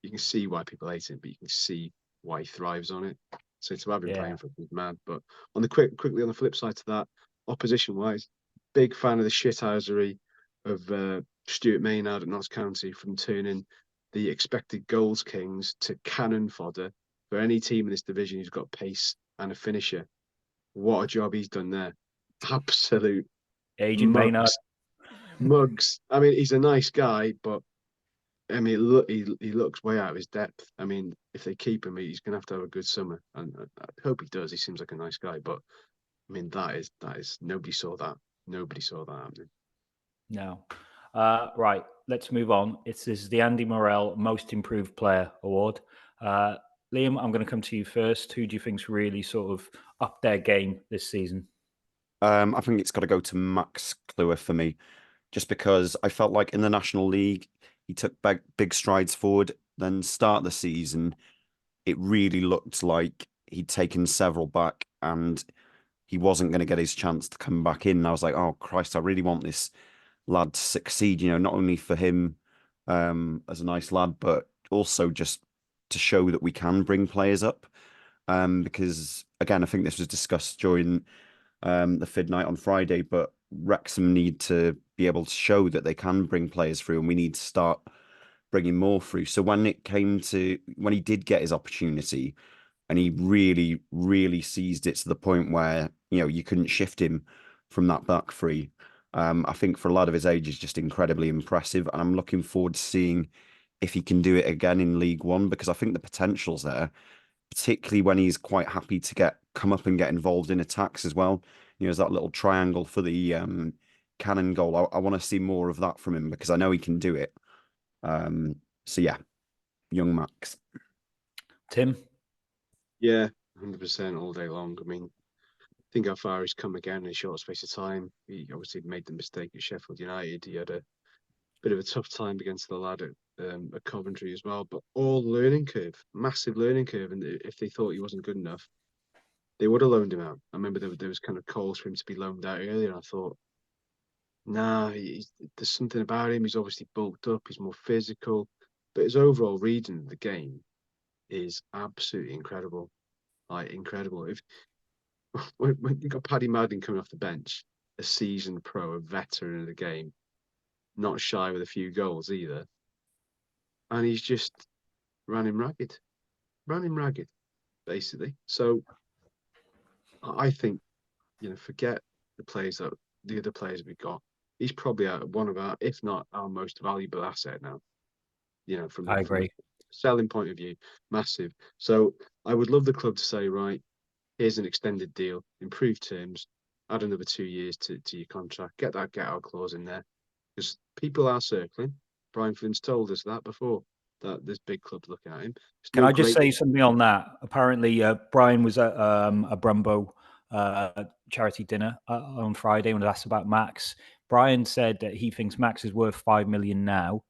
You can see why people hate him, but you can see why he thrives on it. So to have him playing for him, mad. But on the quickly on the flip side to that, opposition wise, big fan of the shithousery of Stuart Maynard at Notts County, from turning the expected goals kings to cannon fodder for any team in this division who's got pace and a finisher. What a job he's done there. Absolute Agent Maynard. Mugs. I mean, he's a nice guy, but I mean, he looks way out of his depth. I mean, if they keep him, he's going to have a good summer, and I hope he does. He seems like a nice guy, but I mean, that is nobody saw that. Nobody saw that happening. No. Right, let's move on. This is the Andy Morrell Most Improved Player Award. Liam, I'm going to come to you first. Who do you think's really sort of upped their game this season? I think it's got to go to Max Kluwer for me, just because I felt like in the National League, he took big strides forward. Then start the season, it really looked like he'd taken several back and he wasn't going to get his chance to come back in. And I was like, oh, Christ, I really want this lad to succeed, not only for him as a nice lad, but also just to show that we can bring players up. Because, again, I think this was discussed during the FID night on Friday, but Wrexham need to be able to show that they can bring players through, and we need to start bringing more through. So when he did get his opportunity, and he really, really seized it to the point where you couldn't shift him from that back three. I think for a lad of his age is just incredibly impressive, and I'm looking forward to seeing if he can do it again in League One, because I think the potential's there, particularly when he's quite happy to come up and get involved in attacks as well. There's that little triangle for the cannon goal. I want to see more of that from him, because I know he can do it. So yeah, young Max. Tim? Yeah, 100% all day long. I mean, think how far he's come again in a short space of time. He obviously made the mistake at Sheffield United. He had a bit of a tough time against the lad at Coventry as well, but all learning curve, massive learning curve. And if they thought he wasn't good enough, they would have loaned him out. I remember there was kind of calls for him to be loaned out earlier, and I thought, nah, there's something about him. He's obviously bulked up. He's more physical, but his overall reading of the game is absolutely incredible. Like incredible. When you got Paddy Madden coming off the bench, a seasoned pro, a veteran of the game, not shy with a few goals either, and he's just ran him ragged, basically. So I think, forget the other players we got. He's probably one of our, if not our most valuable asset now. I agree. selling point of view, massive. So I would love the club to say, right, here's an extended deal, improved terms, add another 2 years to your contract, get that get out clause in there, because people are circling. Brian Flynn's told us that before, that there's big clubs looking at him. Can I just say something on that? Apparently, Brian was at a Brumbo charity dinner on Friday when asked about Max. Brian said that he thinks Max is worth 5 million now,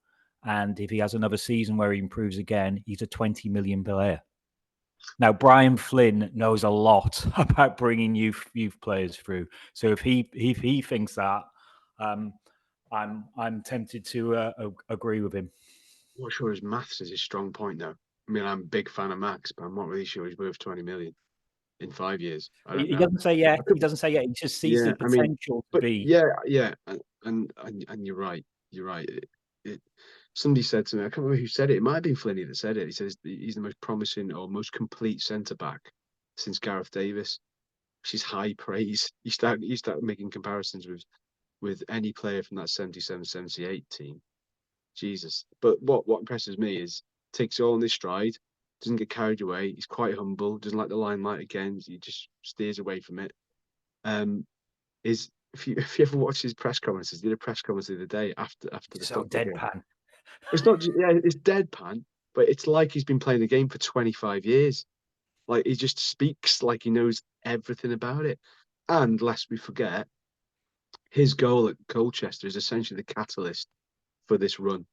and if he has another season where he improves again, he's a 20 million player. Now, Brian Flynn knows a lot about bringing youth players through. So if he thinks that, I'm tempted to agree with him. I'm not sure his maths is his strong point, though. I mean, I'm a big fan of Max, but I'm not really sure he's worth 20 million in 5 years. He doesn't say yet. He doesn't say yet. He just sees the potential to be. Yeah, and you're right. You're right. Somebody said to me, I can't remember who said it. It might have been Flinney that said it. He says he's the most promising or most complete centre back since Gareth Davis, which is high praise. You start making comparisons with any player from that 77-78 team. Jesus. But what impresses me is takes it all in his stride, doesn't get carried away. He's quite humble, doesn't like the limelight again. He just steers away from it. Is if you ever watch his press conferences, he did a press conference the other day after the so deadpan. It's not just, it's deadpan, but it's like he's been playing the game for 25 years. Like he just speaks like he knows everything about it. And lest we forget, his goal at Colchester is essentially the catalyst for this run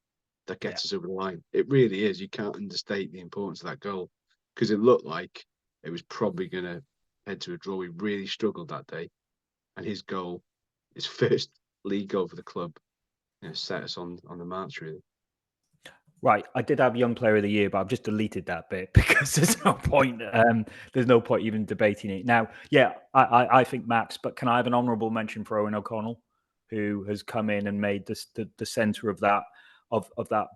that gets us over the line. It really is. You can't understate the importance of that goal because it looked like it was probably going to head to a draw. We really struggled that day, and his goal, his first league goal for the club, set us on the march really. Right, I did have Young Player of the Year, but I've just deleted that bit because there's no point. There's no point even debating it now. Yeah, I think Max, but can I have an honourable mention for Owen O'Connell, who has come in and made the centre of that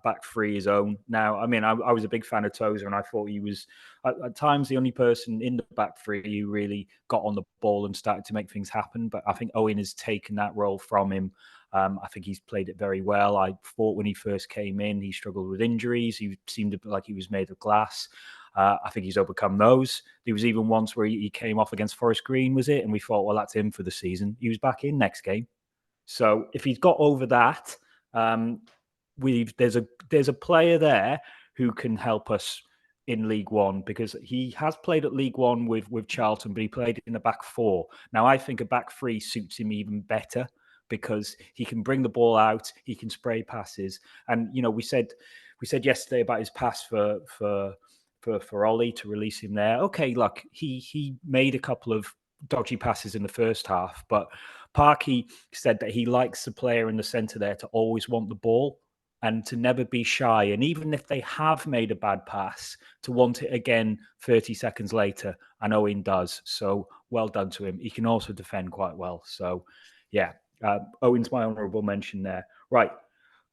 back three his own. Now, I mean, I was a big fan of Tozer, and I thought he was at times the only person in the back three who really got on the ball and started to make things happen. But I think Owen has taken that role from him. I think he's played it very well. I thought when he first came in, he struggled with injuries. He seemed like he was made of glass. I think he's overcome those. There was even once where he came off against Forest Green, was it? And we thought, well, that's him for the season. He was back in next game. So if he's got over that, there's a player there who can help us in League One because he has played at League One with Charlton, but he played in the back four. Now I think a back three suits him even better because he can bring the ball out, he can spray passes, and we said yesterday about his pass for Ollie to release him there. Okay, look, he made a couple of dodgy passes in the first half, but Parky said that he likes the player in the centre there to always want the ball and to never be shy. And even if they have made a bad pass, to want it again 30 seconds later. And Owen does. So well done to him. He can also defend quite well. So, yeah, Owen's my honourable mention there. Right.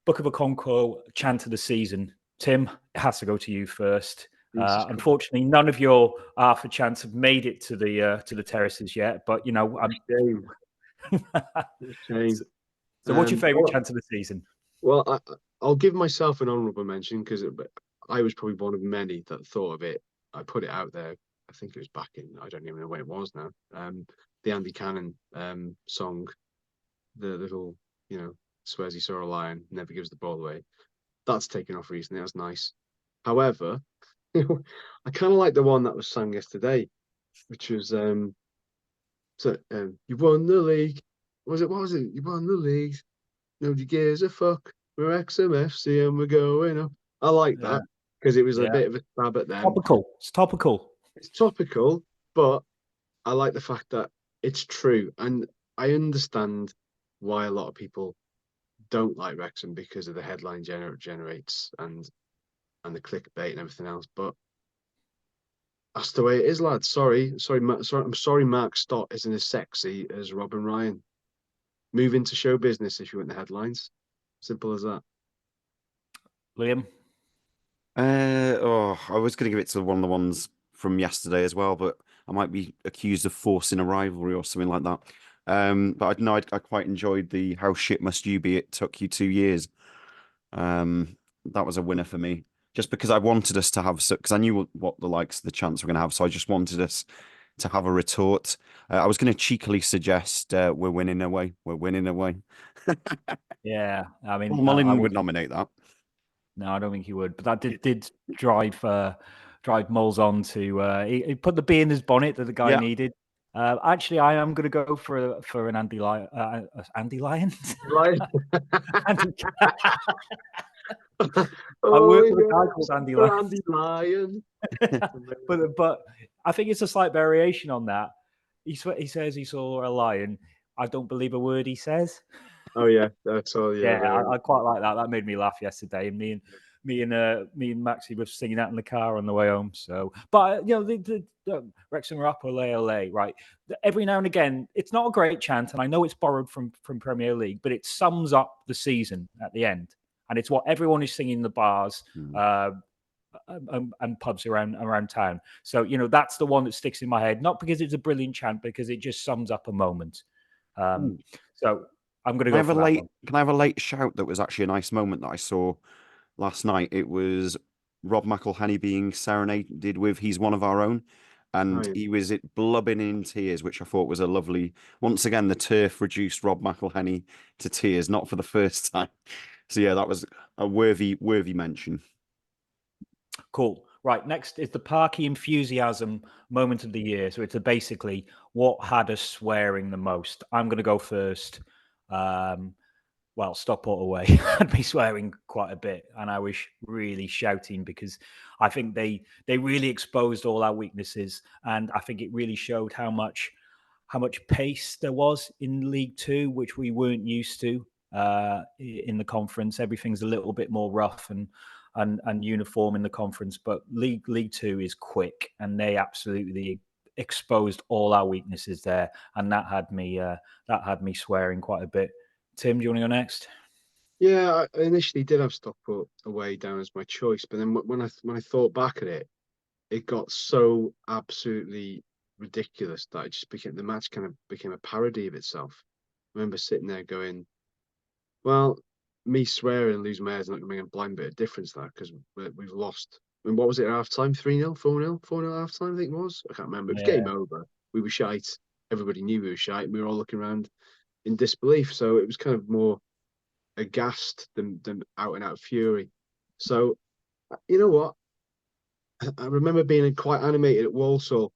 Book of Okonkwo, Chant of the season. Tim, it has to go to you first. Unfortunately, none of your Arthur Chants have made it to the terraces yet. But, I'm... Shame. So what's your favourite Chant of the season? Well, I'll give myself an honourable mention because I was probably one of many that thought of it. I put it out there. I think it was back in, I don't even know when it was now. The Andy Cannon song, the little, swears he saw a lion, never gives the ball away. That's taken off recently. That's nice. However, I kind of like the one that was sung yesterday, which was you won the league. What was it? You won the league. Nobody gives a fuck. We're Wrexham FC and we're going up. I like that because it was a bit of a stab at them. Topical. It's topical. It's topical, but I like the fact that it's true. And I understand why a lot of people don't like Wrexham because of the headline generates and the clickbait and everything else. But that's the way it is, lads. Sorry. I'm sorry Mark Stott isn't as sexy as Robin Ryan. Move into show business if you want the headlines. Simple as that. Liam? I was going to give it to one of the ones from yesterday as well, but I might be accused of forcing a rivalry or something like that. But I quite enjoyed the "How shit must you be? It took you 2 years." That was a winner for me. just because I wanted us to have, because I knew what the likes of the Chants were going to have, so I just wanted us to have a retort. I was going to cheekily suggest we're winning away. We're winning away. Yeah, I mean, Paul Mullin would nominate that. No, I don't think he would. But that did drive Moles on to. He put the bee in his bonnet that the guy needed. Actually, I am going to go for an Andy Lyon. Andy Lyon. Andy... I work with a guy called Andy Lyon. Andy Lyon. but I think it's a slight variation on that. He says he saw a lion. I don't believe a word he says. Oh yeah, that's all. Yeah, I quite like that. That made me laugh yesterday. And me and Maxie were singing that in the car on the way home. So, but the Wrexham are up, ole, right? Every now and again, it's not a great chant, and I know it's borrowed from Premier League, but it sums up the season at the end, and it's what everyone is singing in the bars. And pubs around town. So that's the one that sticks in my head, not because it's a brilliant chant, because it just sums up a moment. So I'm going to go for that one. Can I have a late shout that was actually a nice moment that I saw last night? It was Rob McElhenney being serenaded with "He's One of Our Own," and he was blubbing in tears, which I thought was a lovely. Once again, the turf reduced Rob McElhenney to tears, not for the first time. So yeah, that was a worthy mention. Cool. Right, next is the Parky enthusiasm moment of the year. So it's basically what had us swearing the most. I'm going to go first. Stockport away, I'd be swearing quite a bit, and I was really shouting because I think they really exposed all our weaknesses, and I think it really showed how much pace there was in League Two, which we weren't used to in the conference. Everything's a little bit more rough and uniform in the conference, but League Two is quick, and they absolutely exposed all our weaknesses there, and that had me swearing quite a bit. Tim, do you want to go next? Yeah, I initially did have Stockport away down as my choice, but then when I thought back at it, it got so absolutely ridiculous that the match kind of became a parody of itself. I remember sitting there going, well, me swearing and losing my head is not going to make a blind bit of difference there, because we've lost. I mean, what was it at half time? 3-0, 4-0, 4-0 half time, I think it was. I can't remember. It was game over. We were shite. Everybody knew we were shite. We were all looking around in disbelief. So it was kind of more aghast than out and out fury. So you know what? I remember being quite animated at Walsall.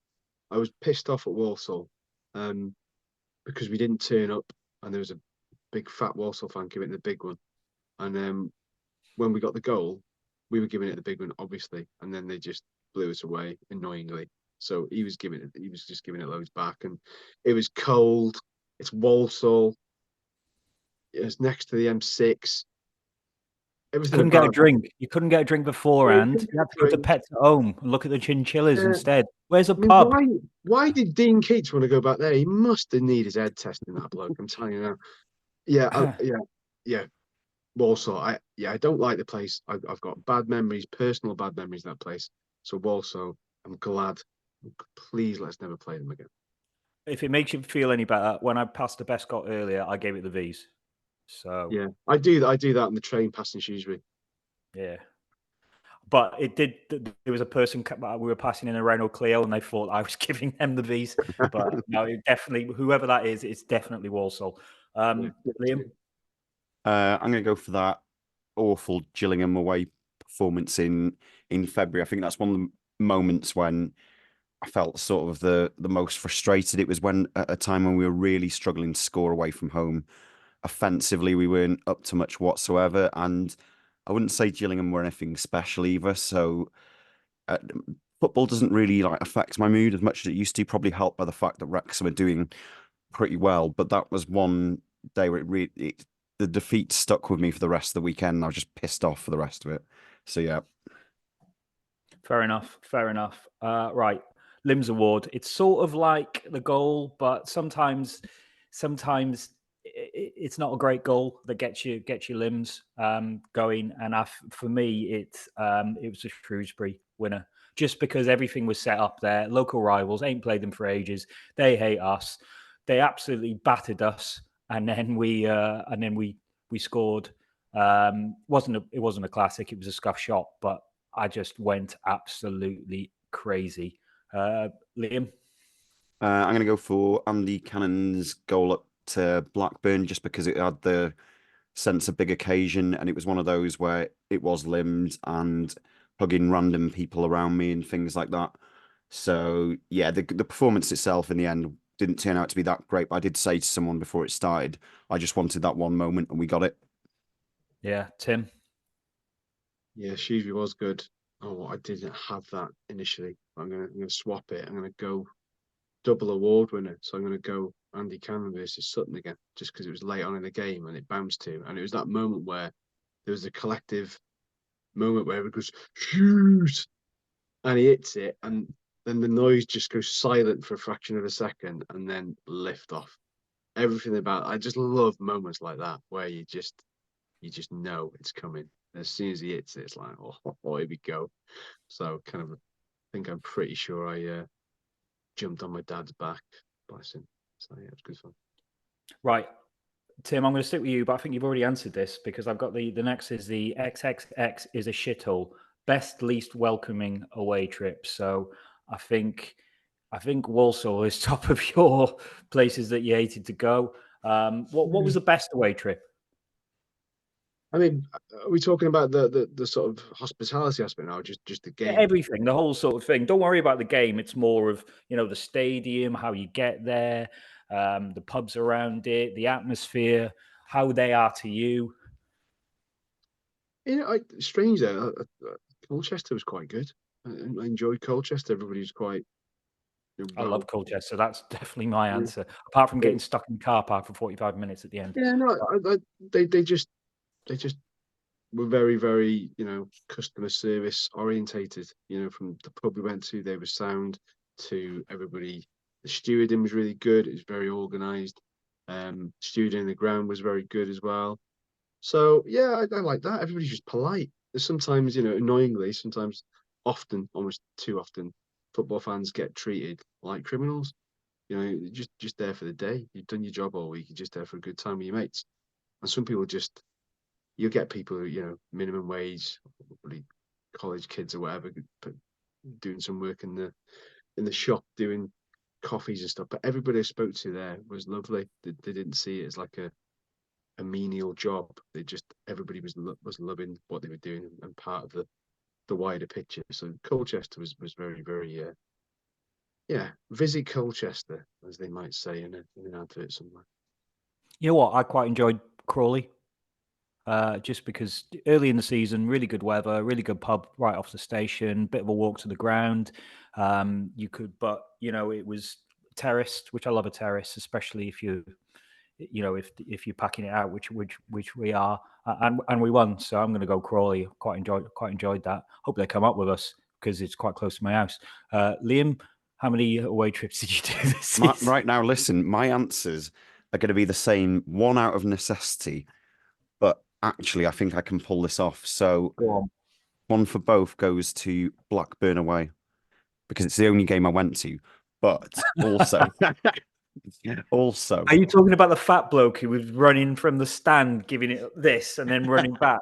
I was pissed off at Walsall because we didn't turn up, and there was a big fat Walsall fan giving it the big one. And when we got the goal, we were giving it the big one, obviously, and then they just blew us away annoyingly. So he was just giving it loads back, and it was cold. It's Walsall. It's next to the M6. Couldn't get a drink. You couldn't get a drink beforehand. You had to go to Pets at Home and look at the chinchillas instead. Where's a pub? Why did Dean Keats want to go back there? He must have needed his head testing, that bloke. I'm telling you now. Yeah. Walsall. I don't like the place. I've got personal bad memories of that place. So Walsall, I'm glad. Please, let's never play them again. If it makes you feel any better, when I passed the Bescott earlier, I gave it the V's. So yeah, I do that on the train passing Shrewsbury. Yeah, but it did. There was a person we were passing in a Renault Clio, and they thought I was giving them the V's. But no, it definitely, whoever that is, it's definitely Walsall. Liam, I'm going to go for that awful Gillingham away performance in February. I think that's one of the moments when I felt sort of the most frustrated. It was at a time when we were really struggling to score away from home. Offensively, we weren't up to much whatsoever, and I wouldn't say Gillingham were anything special either. So football doesn't really affect my mood as much as it used to. Probably helped by the fact that Wrexham are doing pretty well, but that was one day where the defeat stuck with me for the rest of the weekend. I was just pissed off for the rest of it. So yeah, fair enough. Right, Limbs Award. It's sort of like the goal, but sometimes it's not a great goal that gets your limbs going. And for me, it was a Shrewsbury winner, just because everything was set up there. Local rivals, ain't played them for ages. They hate us. They absolutely battered us, and then we scored. It wasn't a classic. It was a scuff shot, but I just went absolutely crazy. Liam? I'm going to go for Andy Cannon's goal up to Blackburn just because it had the sense of big occasion, and it was one of those where it was limbed and hugging random people around me and things like that. So yeah, the performance itself in the end didn't turn out to be that great, but I did say to someone before it started, I just wanted that one moment, and we got it. Yeah, Tim? Yeah, Shrewsbury was good. Oh, I didn't have that initially. I'm gonna swap it. I'm gonna go double award winner. So I'm gonna go Andy Cannon versus Sutton again, just because it was late on in the game and it bounced to, and it was that moment where there was a collective moment where it goes shoot, and he hits it, and then the noise just goes silent for a fraction of a second, and then lift off. Everything about I just love moments like that where you just know it's coming. As soon as he hits it, it's like, oh, here we go. So kind of, I think I'm pretty sure I jumped on my dad's back. Bless him. So yeah, it was good fun. Right. Tim, I'm going to stick with you, but I think you've already answered this because I've got the next is the XXX is a shithole. Best least welcoming away trip. So I think Walsall is top of your places that you hated to go. What was the best away trip? I mean, are we talking about the sort of hospitality aspect now, just the game? Everything, the whole sort of thing. Don't worry about the game. It's more of, the stadium, how you get there, the pubs around it, the atmosphere, how they are to you. Strange though. Colchester was quite good. I enjoyed Colchester. Everybody was quite. I love Colchester. That's definitely my answer. Apart from getting stuck in the car park for 45 minutes at the end. Yeah, no, they just were very, very, customer service orientated. From the pub we went to, they were sound to everybody. The stewarding was really good. It was very organised. Stewarding in the ground was very good as well. So yeah, I like that. Everybody's just polite. There's sometimes, annoyingly, often, almost too often, football fans get treated like criminals. You're just there for the day. You've done your job all week. You're just there for a good time with your mates. And some people you'll get people who, minimum wage, probably college kids or whatever, doing some work in the shop, doing coffees and stuff. But everybody I spoke to there was lovely. They didn't see it as like a menial job. Everybody was loving what they were doing and part of the wider picture. So Colchester was very, very visit Colchester, as they might say in an advert somewhere. You know what? I quite enjoyed Crawley. Just because early in the season, really good weather, really good pub right off the station, bit of a walk to the ground. It was terraced, which I love a terrace, especially if if you're packing it out, which we are, and we won. So I'm going to go Crawley. Quite enjoyed that. Hope they come up with us because it's quite close to my house. Liam, how many away trips did you do this season? Right now, listen, my answers are going to be the same, one out of necessity, but actually, I think I can pull this off. So one for both goes to Blackburn away because it's the only game I went to. But also, are you talking about the fat bloke who was running from the stand, giving it this, and then running back?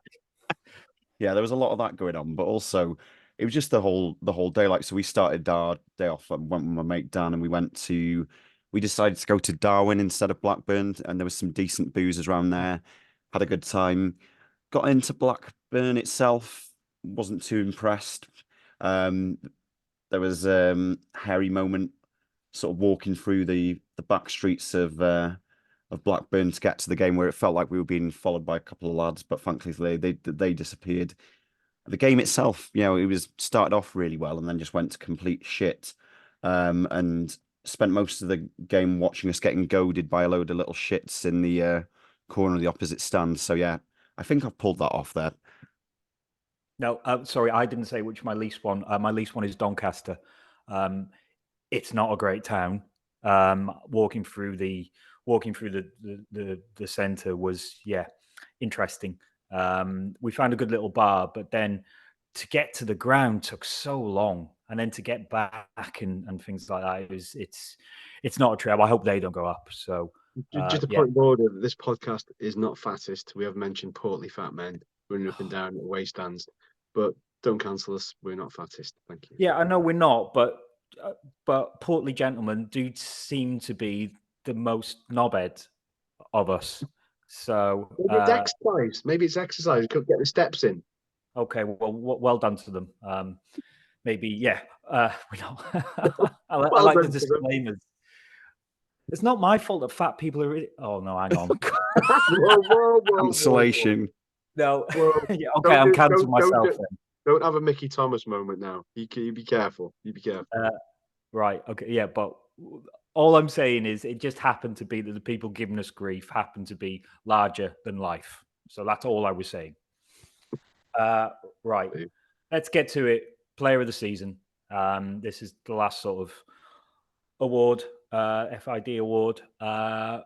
Yeah, there was a lot of that going on, but also it was just the whole day. Like, so we started our day off. I went with my mate Dan, and we decided to go to Darwin instead of Blackburn, and there was some decent boozers around there. Had a good time. Got into Blackburn itself. Wasn't too impressed. There was a hairy moment, sort of walking through the back streets of Blackburn to get to the game, where it felt like we were being followed by a couple of lads, but thankfully they disappeared. The game itself, it was started off really well and then just went to complete shit. And spent most of the game watching us getting goaded by a load of little shits in the corner of the opposite stand. So yeah, I think I've pulled that off there. No, sorry, I didn't say which my least one. My least one is Doncaster. It's not a great town. Walking through the centre was interesting. We found a good little bar, but then to get to the ground took so long, and then to get back and things like that, it's not a trip. I hope they don't go up. So just a point of order: this podcast is not fattest. We have mentioned portly fat men running up and down at away stands, but Don't cancel us. We're not fattest. Thank you. Yeah, I know we're not, but portly gentlemen do seem to be the most knobhead of us. So Maybe it's exercise. Maybe it's exercise. Could get the steps in. Okay, well done to them. Maybe, yeah. We know. I Well like done the to them. disclaimers. It's not my fault that fat people are. Oh no, hang on. Whoa. Cancellation. No. Whoa. Yeah, okay, I'm cancelling myself then. Don't have a Mickey Thomas moment now. You be careful. You be careful. Right. Okay. Yeah, but all I'm saying is it just happened to be that the people giving us grief happened to be larger than life. So that's all I was saying. Right. Let's get to it. Player of the season. This is the last sort of award, FID award. I'm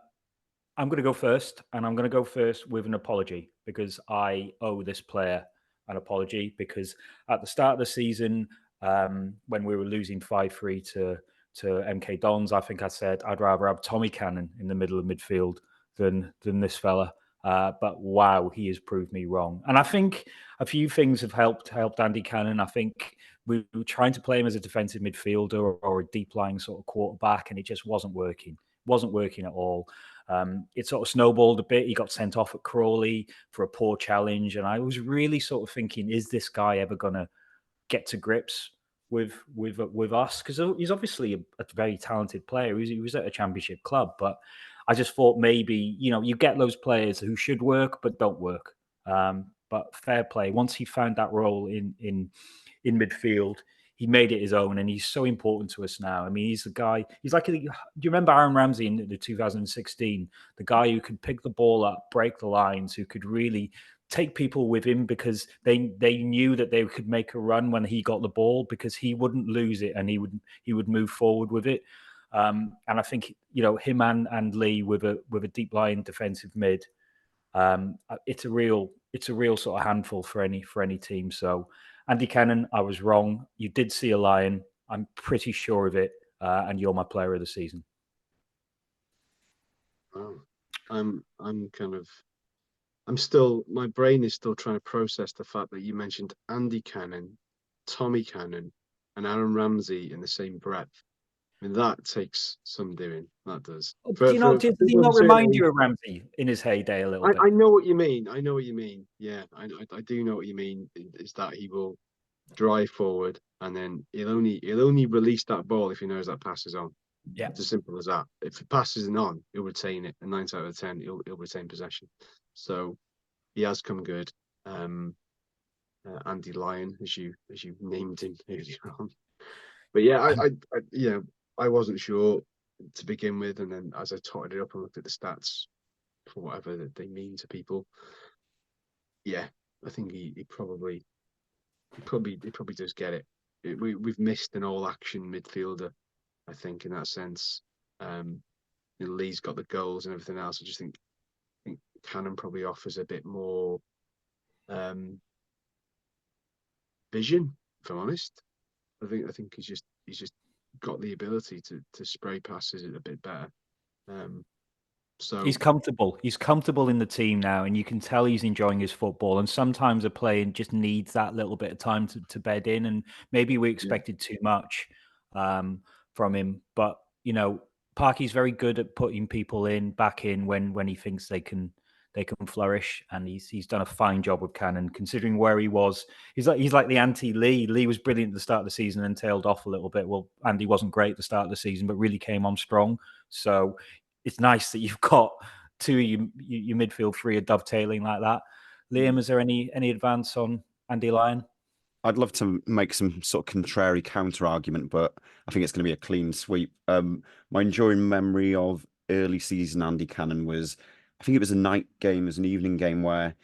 going to go first, and I'm going to go first with an apology because I owe this player an apology because at the start of the season, when we were losing 5-3 to MK Dons, I think I said I'd rather have Tommy Cannon in the middle of midfield than this fella. But wow, he has proved me wrong. And I think a few things have helped Andy Cannon. I think we were trying to play him as a defensive midfielder or a deep lying sort of quarterback, and it just wasn't working. Wasn't working at all. It sort of snowballed a bit. He got sent off at Crawley for a poor challenge, and I was really sort of thinking, is this guy ever going to get to grips with us? Because he's obviously a very talented player. He was at a championship club, but I just thought maybe, you get those players who should work but don't work. But fair play. Once he found that role in midfield, he made it his own, and he's so important to us now. I mean, he's the guy. He's like, do you remember Aaron Ramsey in the 2016? The guy who could pick the ball up, break the lines, who could really take people with him because they knew that they could make a run when he got the ball because he wouldn't lose it and he would move forward with it. And I think him and Lee with a deep lying defensive mid. It's a real sort of handful for any team. So Andy Cannon, I was wrong. You did see a lion. I'm pretty sure of it, and you're my player of the season. Oh, my brain is still trying to process the fact that you mentioned Andy Cannon, Tommy Cannon, and Aaron Ramsey in the same breath. I mean, that takes some doing. That does. Did he not remind you of Ramsey in his heyday a little bit? I know what you mean. Yeah, I do know what you mean. Is that he will drive forward and then he'll only release that ball if he knows that pass is on. Yeah, it's as simple as that. If the pass isn't on, he'll retain it, and 9 out of 10 he'll retain possession. So he has come good. Andy Lyon, as you named him earlier on. But yeah, I wasn't sure to begin with, and then as I totted it up and looked at the stats for whatever that they mean to people, yeah, I think he probably does get it. We've missed an all-action midfielder, I think, in that sense. Lee's got the goals and everything else. I just think Cannon probably offers a bit more vision, if I'm honest. I think he's just got the ability to spray passes a bit better. So he's comfortable. He's comfortable in the team now, and you can tell he's enjoying his football. And sometimes a player just needs that little bit of time to bed in. And maybe we expected too much from him. But Parky's very good at putting people back in when he thinks they can flourish, and he's done a fine job with Cannon considering where he was. He's like the anti-Lee. Lee was brilliant at the start of the season and tailed off a little bit. Well, Andy wasn't great at the start of the season, but really came on strong. So it's nice that you've got two of your midfield three are dovetailing like that. Liam, is there any advance on Andy Lyon? I'd love to make some sort of contrary counter argument, but I think it's going to be a clean sweep. My enduring memory of early season Andy Cannon was, I think it was a night game, it was an evening game where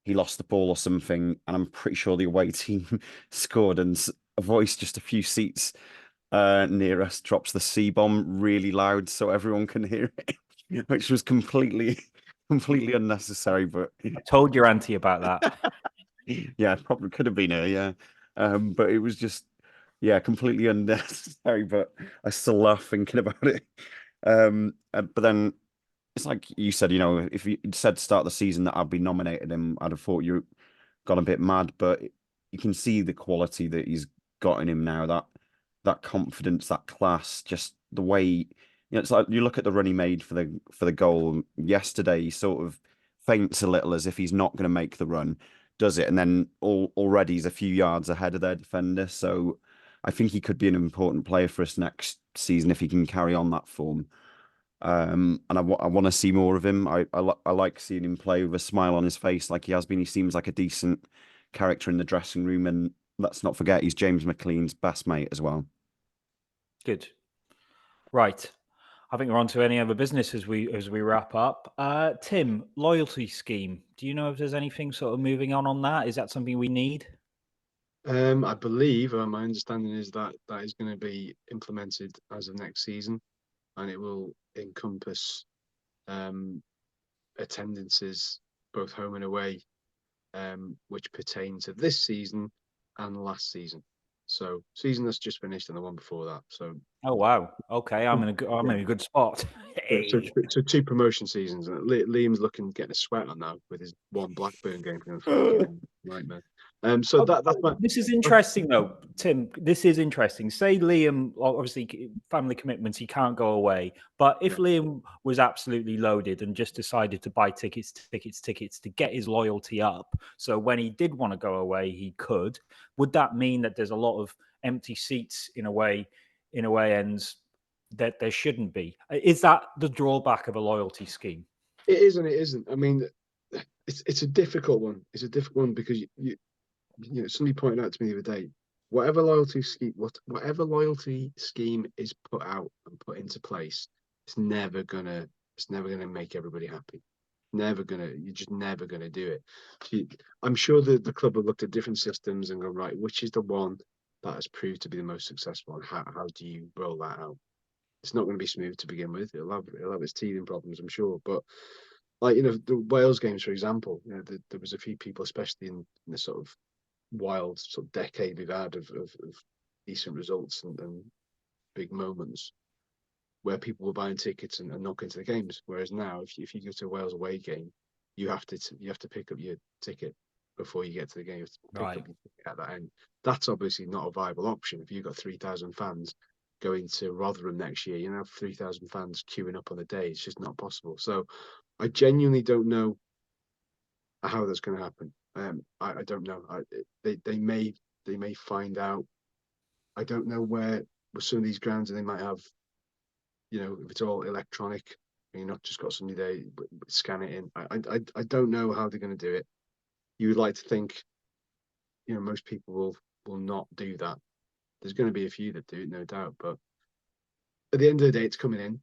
he lost the ball or something, and I'm pretty sure the away team scored, and a voice just a few seats near us drops the C-bomb really loud so everyone can hear it, which was completely unnecessary. But I told your auntie about that. Yeah, probably could have been her, yeah. But it was just, completely unnecessary, but I still laugh thinking about it. But then it's like you said, if you said start of the season that I'd be nominated him, I'd have thought you got a bit mad. But you can see the quality that he's got in him now. That confidence, that class, just the way, you know, it's like you look at the run he made for the goal yesterday. He sort of feints a little as if he's not going to make the run, does it, and then already he's a few yards ahead of their defender. So I think he could be an important player for us next season if he can carry on that form. And I want to see more of him. I like seeing him play with a smile on his face like he has been. He seems like a decent character in the dressing room, and let's not forget he's James McLean's best mate as well. Good. Right. I think we're on to any other business as we wrap up. Tim, loyalty scheme. Do you know if there's anything sort of moving on that? Is that something we need? I believe, my understanding is that is going to be implemented as of next season, and it will encompass attendances both home and away, which pertain to this season and last season. So season that's just finished and the one before that. So oh wow, okay, I'm in a good spot. Hey. So 2 promotion seasons. Liam's getting a sweat on now with his one Blackburn game from the nightmare. So this is interesting though, Tim. This is interesting. Say Liam, obviously family commitments, he can't go away. But if Liam was absolutely loaded and just decided to buy tickets to get his loyalty up, so when he did want to go away, he could. Would that mean that there's a lot of empty seats in away ends that there shouldn't be? Is that the drawback of a loyalty scheme? It is and it isn't. I mean, it's a difficult one. It's a difficult one because you know, somebody pointed out to me the other day, whatever loyalty scheme is put out and put into place, it's never gonna make everybody happy. You're just never gonna do it. I'm sure that the club have looked at different systems and gone, right, which is the one that has proved to be the most successful, and how do you roll that out? It's not going to be smooth to begin with. It'll have its teething problems, I'm sure. But like, you know, the Wales games, for example, you know, there was a few people, especially in the sort of wild sort of decade we've had of decent results and big moments, where people were buying tickets and not going to the games. Whereas now, if you go to a Wales away game, you have to pick up your ticket before you get to the game. You have to pick up your ticket at that end. That's obviously not a viable option. If you've got 3,000 fans going to Rotherham next year, you have 3,000 fans queuing up on the day. It's just not possible. So I genuinely don't know how that's going to happen. I don't know. They may find out. I don't know where with some of these grounds, and they might have, you know, if it's all electronic, and you're not just got somebody there scan it in. I don't know how they're going to do it. You would like to think, you know, most people will not do that. There's going to be a few that do, no doubt, but at the end of the day, it's coming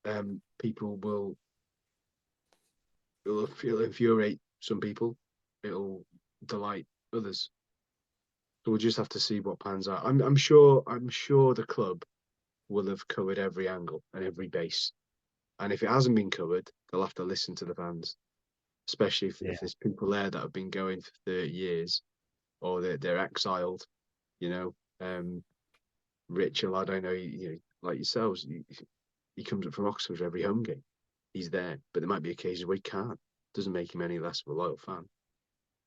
in. People will infuriate some people. It'll delight others. So we'll just have to see what pans out. I'm sure the club will have covered every angle and every base. And if it hasn't been covered, they'll have to listen to the fans, especially if there's people there that have been going for 30 years, or they're exiled. You know, Rich, a lad I know, you know, like yourselves, he comes up from Oxford for every home game. He's there, but there might be occasions where he can't. Doesn't make him any less of a loyal fan.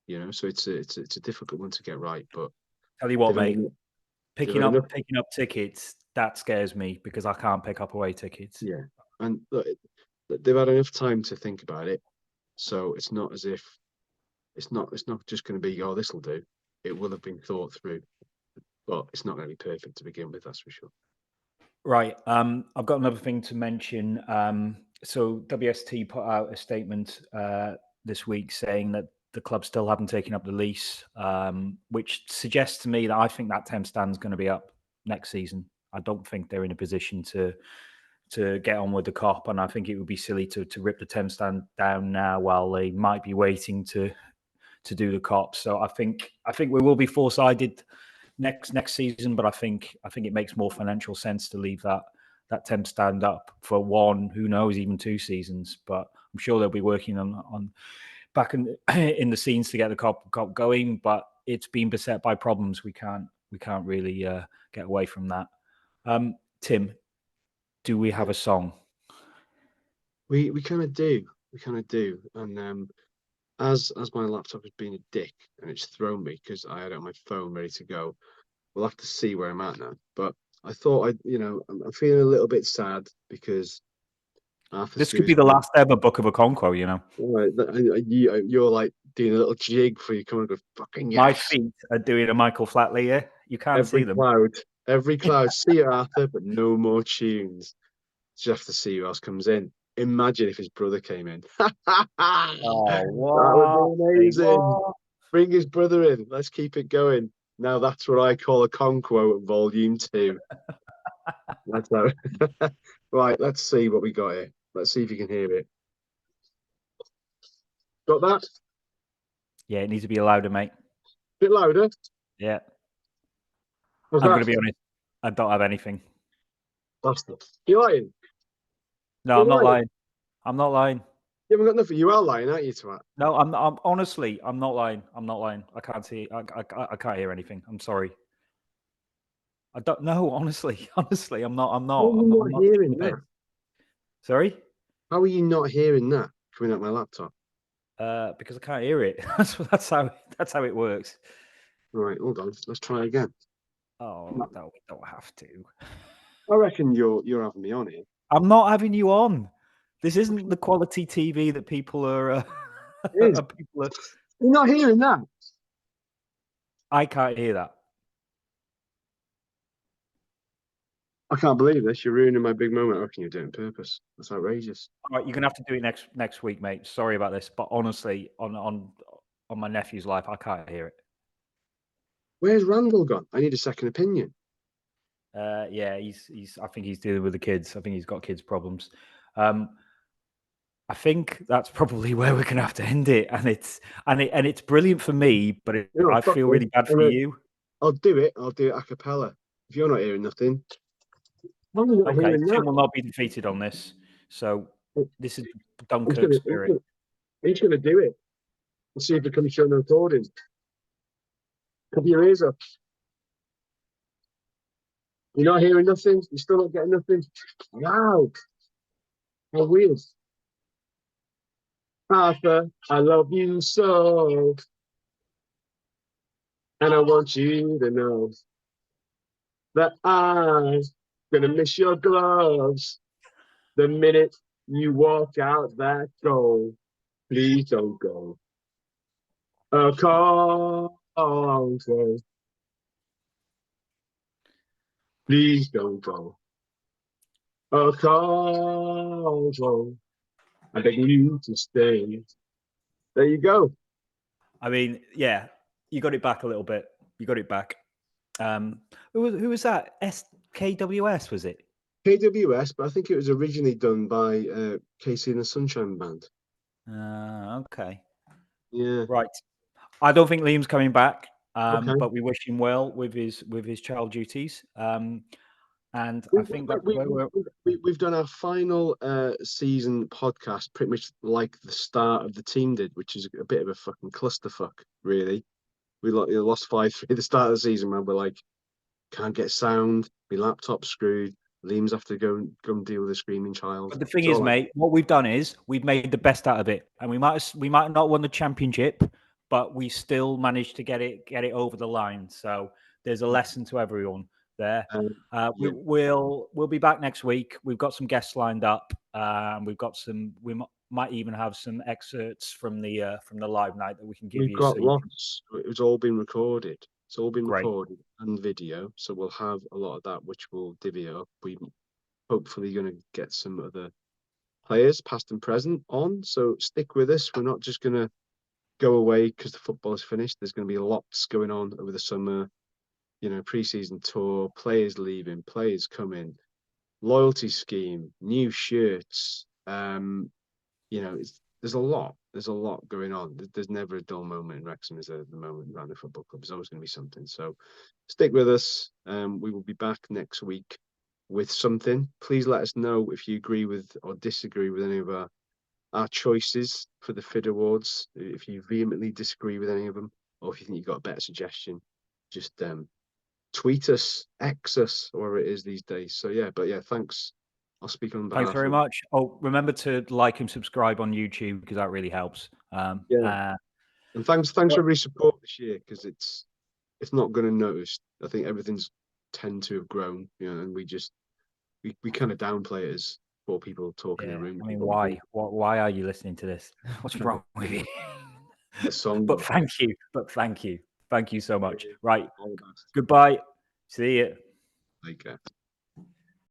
You know, so it's a difficult one to get right. But tell you what, mate, picking up tickets, that scares me because I can't pick up away tickets. Yeah, and look, they've had enough time to think about it, so it's not as if it's not just going to be, oh, this will do. It will have been thought through, but it's not going to be perfect to begin with. That's for sure. Right. I've got another thing to mention. So WST put out a statement this week saying that the club still haven't taken up the lease, which suggests to me that I think that Thames stand's going to be up next season. I don't think they're in a position to get on with the COP, and I think it would be silly to rip the Thames stand down now while they might be waiting to do the COP. So I think we will be four-sided next season, but I think it makes more financial sense to leave that Thames stand up for one, who knows, even 2 seasons. But I'm sure they'll be working on back in the scenes to get the COP going. But it's been beset by problems. We can't really get away from that. Tim, do we have a song? We kind of do, and as my laptop has been a dick and it's thrown me because I had it on my phone ready to go. We'll have to see where I'm at now. But I thought I'm feeling a little bit sad because Arthur This could be the last ever book of Okonkwo, you know. Right, you're like doing a little jig for you coming and go, fucking yes. My feet are doing a Michael Flatley here. You can't see them. Every cloud. See you, Arthur, but no more tunes. Just have to see who else comes in. Imagine if his brother came in. Oh, That would be amazing. What? Bring his brother in. Let's keep it going. Now that's what I call a Okonkwo Volume 2. That's how. Right, let's see what we got here. Let's see if you can hear it. Got that? Yeah, it needs to be louder, mate. Bit louder. Yeah. What's I'm that? going to be honest. I don't have anything. Bastard. You lying? No, I'm not lying. I'm not lying. You haven't got nothing. You are lying, aren't you, twat? No, I'm honestly, I'm not lying. I'm not lying. I can't see. I can't hear anything. I'm sorry. I don't know. Honestly, I'm not. I'm not. I'm not hearing that. Sorry. How are you not hearing that coming out my laptop? Because I can't hear it. That's how it works. Right, hold on. Let's try again. Oh no, we don't have to. I reckon you're having me on here. I'm not having you on. This isn't the quality TV that people are. You're not hearing that. I can't hear that. I can't believe this. You're ruining my big moment. I reckon you're doing it on purpose. That's outrageous. All right, you're gonna have to do it next week, mate. Sorry about this, but honestly, on my nephew's life, I can't hear it. Where's Randall gone? I need a second opinion. Yeah, he's. I think he's dealing with the kids. I think he's got kids problems. I think that's probably where we're gonna have to end it, and it's brilliant for me, but I feel really bad for you. I'll do it a cappella. If you're not hearing nothing, okay, Tim will not be defeated on this. So this is Dunkirk spirit. He's gonna do it. We'll see if it comes show the recording. Cover your ears up. You're not hearing nothing? You're still not getting nothing? Wow. How weird. Arthur, I love you so. And I want you to know that I'm gonna miss your gloves the minute you walk out that door. Please don't go. Okonkwo. Please don't go. Okonkwo. I beg you to stay. There you go. I mean, yeah, you got it back a little bit. You got it back. Who was that? KWS, was it? KWS, but I think it was originally done by Casey and the Sunshine Band. Okay. Yeah. Right. I don't think Liam's coming back, Okay. but we wish him well with his child duties. And I think that we've done our final season podcast pretty much like the start of the team did, which is a bit of a fucking clusterfuck, really. We lost 5-3 at the start of the season, man. We're like, can't get sound, my laptop's screwed. Liam's have to go and deal with a screaming child. But the thing is, mate, what we've done is we've made the best out of it, and we might not won the championship, but we still managed to get it over the line. So there's a lesson to everyone there. We'll be back next week. We've got some guests lined up. We've got some. We might even have some excerpts from the live night that we can give you. We've got lots. It's all been recorded. It's all been recorded and video. So we'll have a lot of that, which we'll divvy up. We hopefully going to get some other players, past and present, on. So stick with us. We're not just going to go away because the football is finished. There's going to be lots going on over the summer. You know, pre-season tour, players leaving, players coming, loyalty scheme, new shirts. You know, there's a lot going on. There's never a dull moment in Wrexham as at the moment around the football club. There's always going to be something. So stick with us. We will be back next week with something. Please let us know if you agree with or disagree with any of our choices for the FID Awards. If you vehemently disagree with any of them, or if you think you've got a better suggestion, just tweet us, X us, or whatever it is these days. So yeah, thanks I'll speak on behalf. Thanks very much. Oh, remember to like and subscribe on YouTube because that really helps. Yeah. And thanks for everybody's support this year, because it's not going to notice. I think everything's tend to have grown, and we kind of downplay it as 4 people talking in a room. I mean, why? Why are you listening to this? What's wrong with you? A song. But thank you. Thank you so much. Right. All the best. Goodbye. See you. Take care.